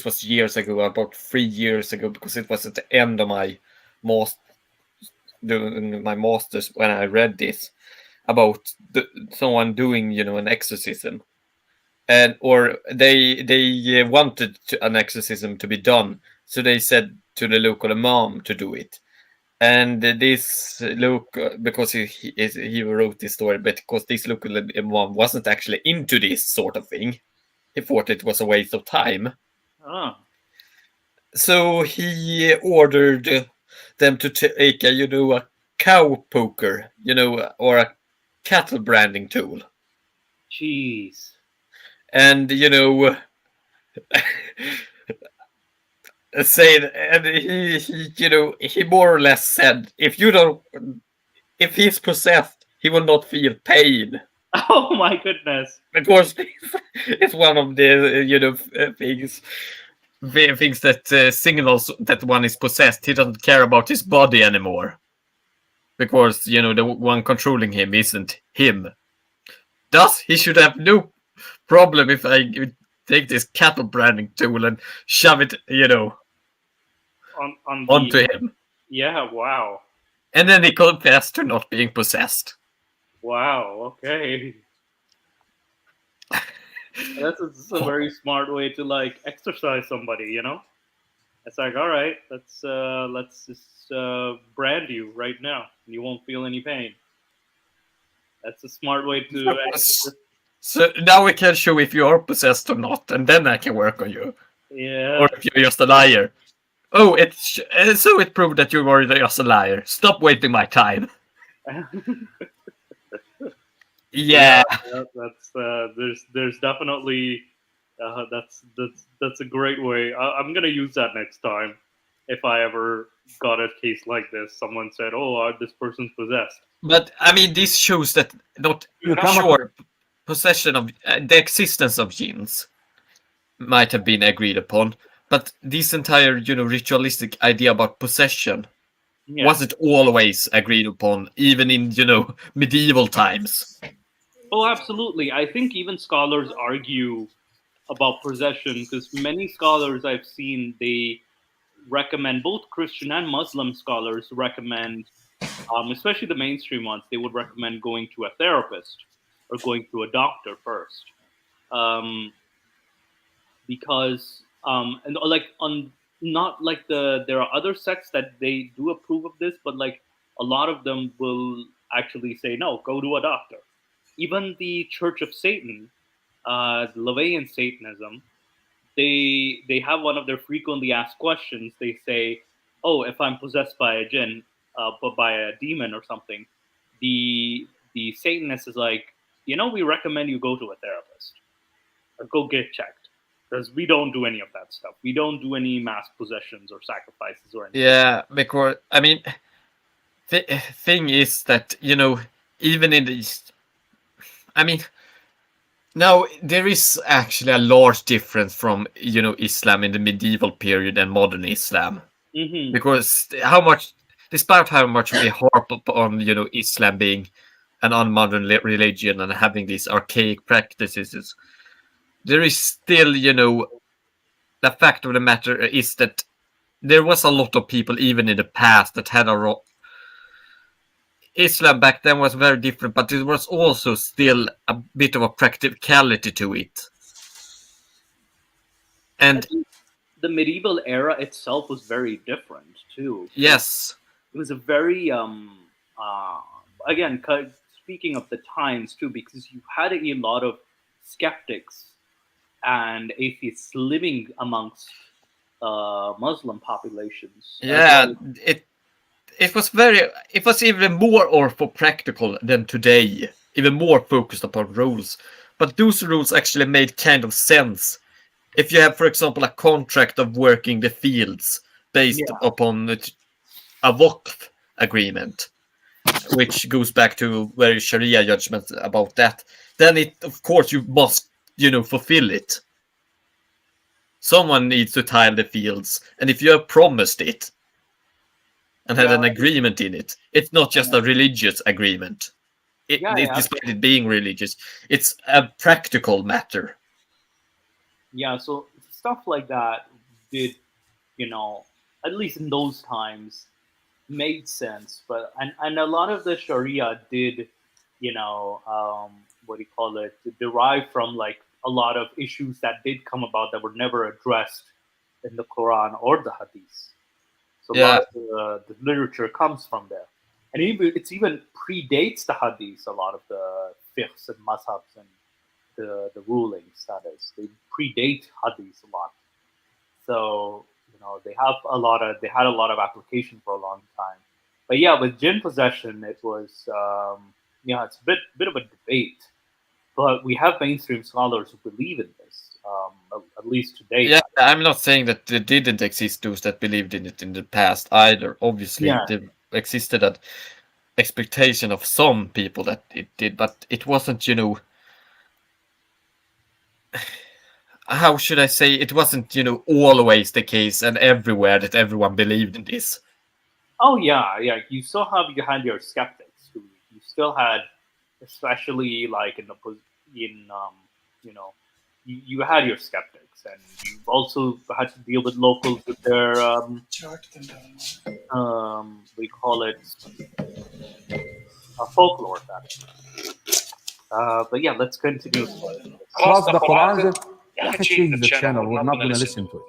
was years ago, about 3 years ago, because it was at the end of my master's when I read this about someone doing, an exorcism. Or they wanted an exorcism to be done, so they said to the local imam to do it. And this because he wrote this story, but because this local imam wasn't actually into this sort of thing, he thought it was a waste of time. So he ordered them to take a cow poker, or a cattle branding tool. Jeez. And he more or less said, if he's possessed, he will not feel pain. Oh my goodness! Because it's one of the things that signals that one is possessed. He doesn't care about his body anymore, because the one controlling him isn't him. Thus, he should have no problem if I take this cattle branding tool and shove it, onto him. Yeah, wow. And then he confessed to not being possessed. Wow, okay. That's a very smart way to like exercise somebody, It's like, all right, let's just brand you right now. You won't feel any pain. That's a smart way to. So now we can show if you are possessed or not, and then I can work on you. Yeah. Or if you're just a liar. Oh, so it proved that you were just a liar. Stop wasting my time. Yeah. That's there's definitely That's a great way. I'm gonna use that next time. If I ever got a case like this, someone said, "Oh, this person's possessed." But I mean, this shows that not sure possession of the existence of jinns might have been agreed upon, but this entire ritualistic idea about possession wasn't always agreed upon, even in medieval times. Oh, absolutely. I think even scholars argue about possession because many scholars I've seen they recommend, both Christian and Muslim scholars recommend, especially the mainstream ones, they would recommend going to a therapist or going to a doctor first, because and like on not like there are other sects that they do approve of this, but like a lot of them will actually say no, go to a doctor. Even the Church of Satan, the Levian Satanism, they have one of their frequently asked questions. They say, "Oh, if I'm possessed by a jinn, but by a demon or something," the Satanist is like, we recommend you go to a therapist or go get checked because we don't do any of that stuff. We don't do any mass possessions or sacrifices or anything. Yeah, because I mean, the thing is that even in these, I mean, now there is actually a large difference from Islam in the medieval period and modern Islam, because despite how much we harp on Islam being an unmodern religion and having these archaic practices, there is still the fact of the matter is that there was a lot of people even in the past that had Islam back then was very different, but it was also still a bit of a practicality to it. And the medieval era itself was very different too. Yes, it was a very again, speaking of the times too, because you had a lot of skeptics and atheists living amongst Muslim populations. Yeah, it was even more orthopractical than today, even more focused upon rules. But those rules actually made kind of sense. If you have, for example, a contract of working the fields based upon a waqf agreement, which goes back to very Sharia judgments about that, then of course you must, fulfill it. Someone needs to tile the fields, and if you have promised it and had an agreement in it, it's not just a religious agreement. Despite it being religious, it's a practical matter. Yeah, so stuff like that did, at least in those times, made sense. But and a lot of the Sharia did, what do you call it, derive from like a lot of issues that did come about that were never addressed in the Quran or the Hadith. So a lot of the literature comes from there, and it's even predates the Hadith. A lot of the fiqhs and mazhabs and the rulings, that is, they predate Hadith a lot. So they had a lot of application for a long time. But yeah, with jinn possession, it was it's a bit of a debate. But we have mainstream scholars who believe in this, at least today. Yeah, I'm not saying that there didn't exist those that believed in it in the past either. Obviously, there existed an expectation of some people that it did, but it wasn't, how should I say? It wasn't, always the case and everywhere that everyone believed in this. Oh yeah. You still had your skeptics who you still had, especially like you had your skeptics, and you also had to deal with locals with their we call it folklore. But yeah, let's continue. Trust the Quran. Change the channel. We're not going to listen to it.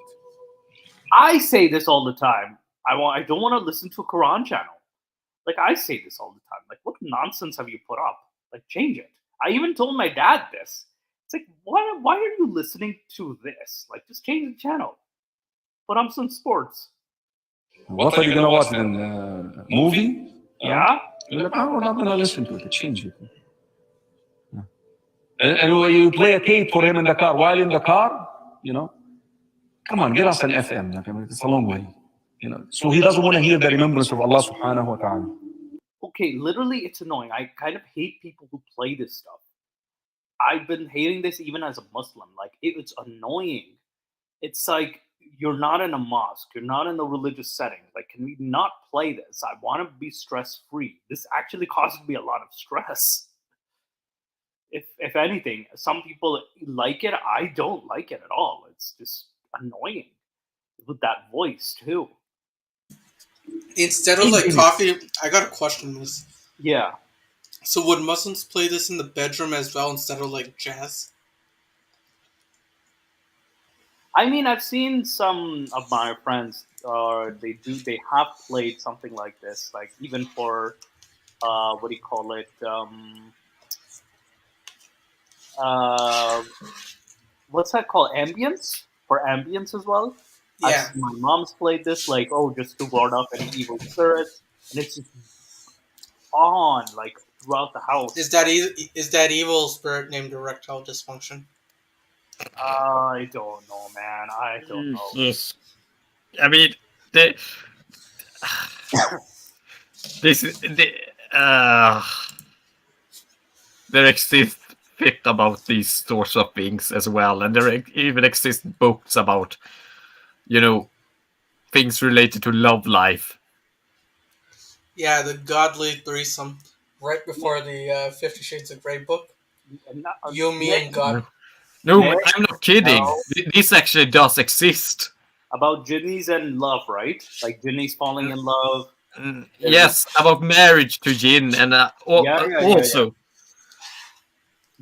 I say this all the time. I don't want to listen to a Quran channel. Like, I say this all the time. Like, what nonsense have you put up? Like, change it. I even told my dad this. It's like, why are you listening to this? Like, just change the channel. Put on some sports. What are you going to watch then? Movie? Yeah? You're like, we're not going to listen to it. Change it. And you play a tape for him in the car. While in the car, you know, come on, get us an FM. Okay? It's a long way. You know, so he doesn't want to hear the remembrance of Allah subhanahu wa ta'ala. Okay, literally, it's annoying. I kind of hate people who play this stuff. I've been hating this even as a Muslim. Like, it's annoying. It's like you're not in a mosque, you're not in the religious setting. Like, can we not play this? I want to be stress free. This actually causes me a lot of stress. If anything, some people like it. I don't like it at all. It's just annoying with that voice too. Instead of like coffee, I got a question, Miss. Yeah. So would Muslims play this in the bedroom as well instead of like jazz? I mean, I've seen some of my friends, they have played something like this, like even for, what do you call it? What's that called? Ambience? For ambience as well? Yeah. I've seen my mom's played this, like, just to ward off any evil spirits, and it's just on, like, throughout the house. Is that evil spirit named erectile dysfunction? I don't know, man. I don't know. Yes. I mean, there exist fic about these sorts of things as well, and there even exist books about, you know, things related to love life. Yeah, the godly threesome, right before the 50 Shades of Grey book. You, me, and God. No, I'm not kidding. No. This actually does exist. About jinnies and love, right? Like jinnies falling in love. Yes, about marriage to Jinn, and also.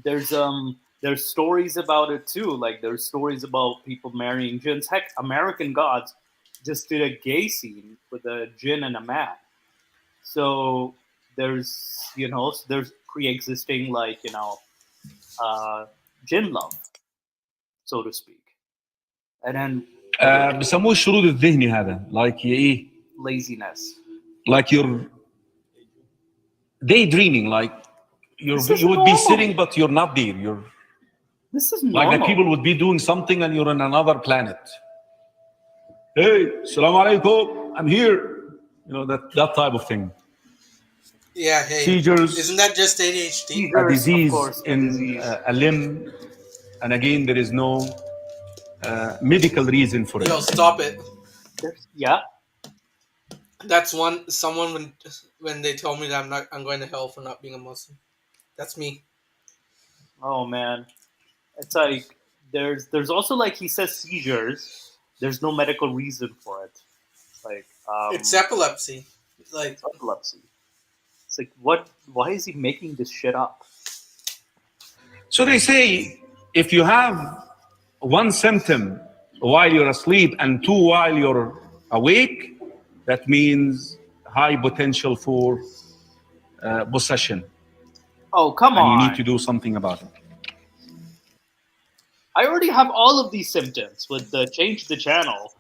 There's stories about it too. Like there's stories about people marrying jinns. Heck, American Gods just did a gay scene with a jinn and a man. So there's pre-existing, like, jinn love, so to speak. And then بسموه الشرود الذهني هذا, like ايه, laziness, like you're daydreaming, like you would be sitting but you're not there. This is like normal. that people would be doing something and you're on another planet. Hey, Assalamu alaikum, I'm here. You know, that type of thing. Yeah, hey. Seizures. Isn't that just ADHD? A disease in a limb, and again there is no medical reason for it. Yo, stop it. Yeah. That's someone when they tell me that I'm going to hell for not being a Muslim. That's me. Oh man. It's like there's also, like, he says seizures. There's no medical reason for it. Like it's epilepsy. Like epilepsy. It's like, what? Why is he making this shit up? So they say if you have one symptom while you're asleep and two while you're awake, that means high potential for possession. Oh, come on. You need to do something about it. I already have all of these symptoms with the change the channel.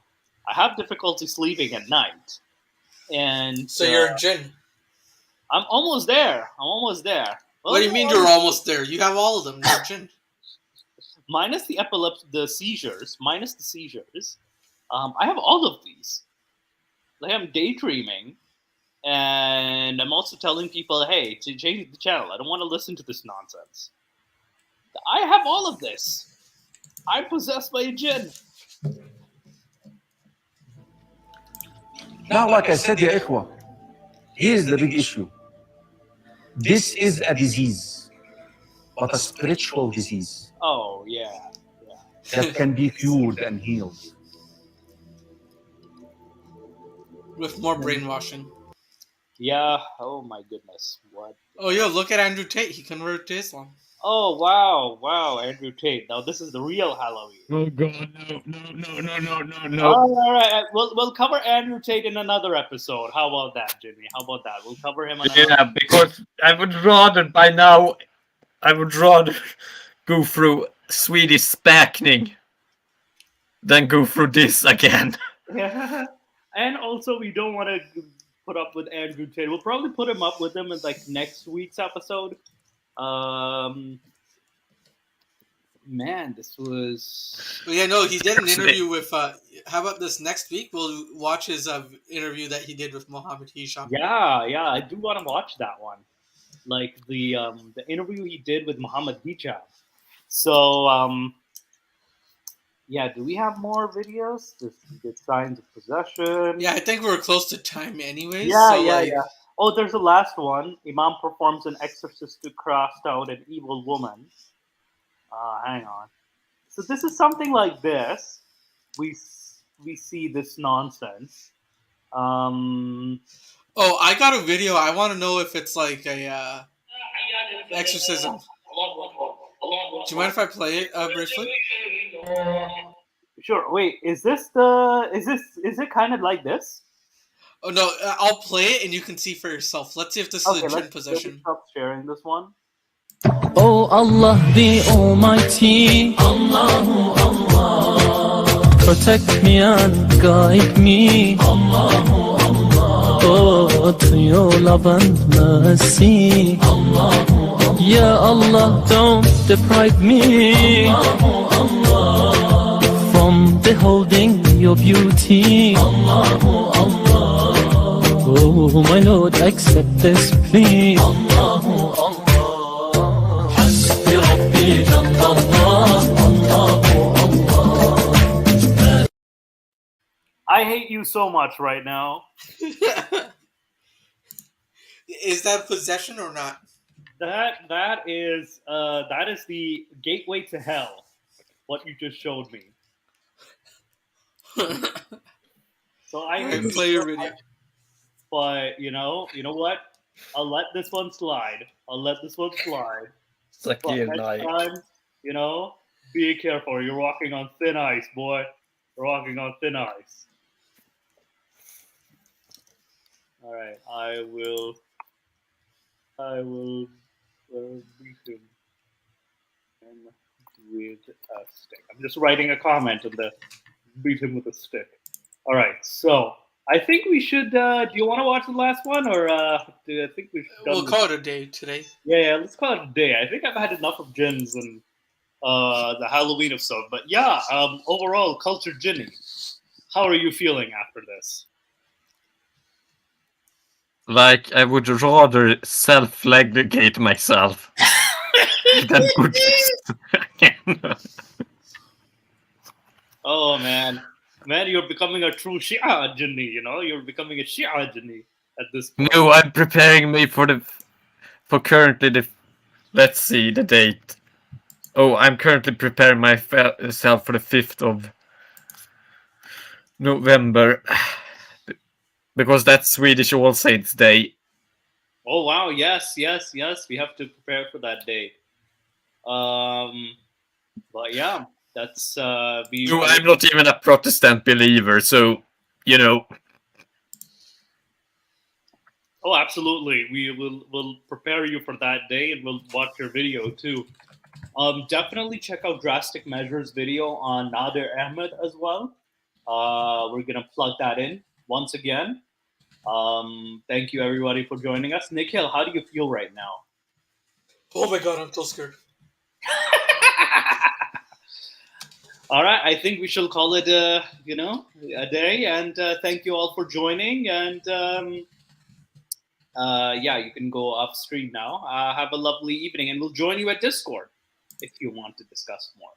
I have difficulty sleeping at night. And so you're a jinn. I'm almost there. What do you mean you're almost there? You have all of them. You're a jinn. Minus the epilepsy, the seizures. I have all of these. Like, I'm daydreaming, and I'm also telling people, hey, to change the channel. I don't want to listen to this nonsense. I have all of this. I'm possessed by a jinn. Now, like I said, ya ikhwa, here's the big issue. This is a disease, but a spiritual disease. Oh, yeah. That can be cured and healed. With more brainwashing. Yeah, oh my goodness. What? Oh, yo, look at Andrew Tate. He converted to Islam. Oh, wow, Andrew Tate. Now, this is the real Halloween. Oh, God, no. All right. We'll cover Andrew Tate in another episode. How about that, Jimmy? How about that? We'll cover him another episode. Because I would rather go through Swedish späkning than go through this again. Yeah. And also, we don't want to put up with Andrew Tate. We'll probably put him up with him in, like, next week's episode. man, this was. But yeah, no, he did an interview with. How about this next week? We'll watch his interview that he did with Mohammed Hisham. Yeah, I do want to watch that one. Like the interview he did with Muhammad Hijab. So yeah, do we have more videos? This did signs of possession. Yeah, I think we're close to time anyways. Yeah, so yeah. Oh, there's the last one. Imam performs an exorcist to cast out an evil woman. Hang on. So this is something like this. We see this nonsense. Oh, I got a video. I want to know if it's like a exorcism. Do you mind if I play it briefly? Sure. Wait, is it kind of like this? Oh no, I'll play it and you can see for yourself. Let's see if this is a Jinn possession. Let me stop sharing this one. Oh Allah the Almighty, Allahu Allah, protect me and guide me, Allahu Allah, oh to your love and mercy, Allahu Allah, Ya Allah don't deprive me, Allahu Allah, from beholding your beauty, Allahu Allah, oh my Lord accept this plea, Allahu Allah. I hate you so much right now. Is that possession or not? That is the gateway to hell. What you just showed me. So I hate play your video. But you know what? I'll let this one slide. But next time, be careful. You're walking on thin ice, boy. You're walking on thin ice. All right, I will beat him with a stick. I'm just writing a comment on the beat him with a stick. All right, so I think we should. Do you want to watch the last one, or do I think we should? We'll call it a day today. Yeah, let's call it a day. I think I've had enough of Jinns and the Halloween episode. But yeah, overall, culture Jinny. How are you feeling after this? Like, I would rather self-flagellate myself than Buddhist. Oh man, you're becoming a true Shia Jinni. You're becoming a Shia Jinni at this point. No, I'm preparing me for currently the. Let's see the date. Oh, I'm currently preparing myself for the 5th of November. Because that's Swedish All Saints Day. Oh wow! Yes. We have to prepare for that day. But yeah, that's. No, I'm not even a Protestant believer, so Oh, absolutely. We'll prepare you for that day, and we'll watch your video too. Definitely check out Drastic Measures video on Nadir Ahmed as well. We're gonna plug that in once again. Thank you everybody for joining us. Nikhil, how do you feel right now? Oh my god, I'm so scared. All right, I think we shall call it a day, and thank you all for joining, and yeah, you can go off stream now. Have a lovely evening, and we'll join you at Discord if you want to discuss more.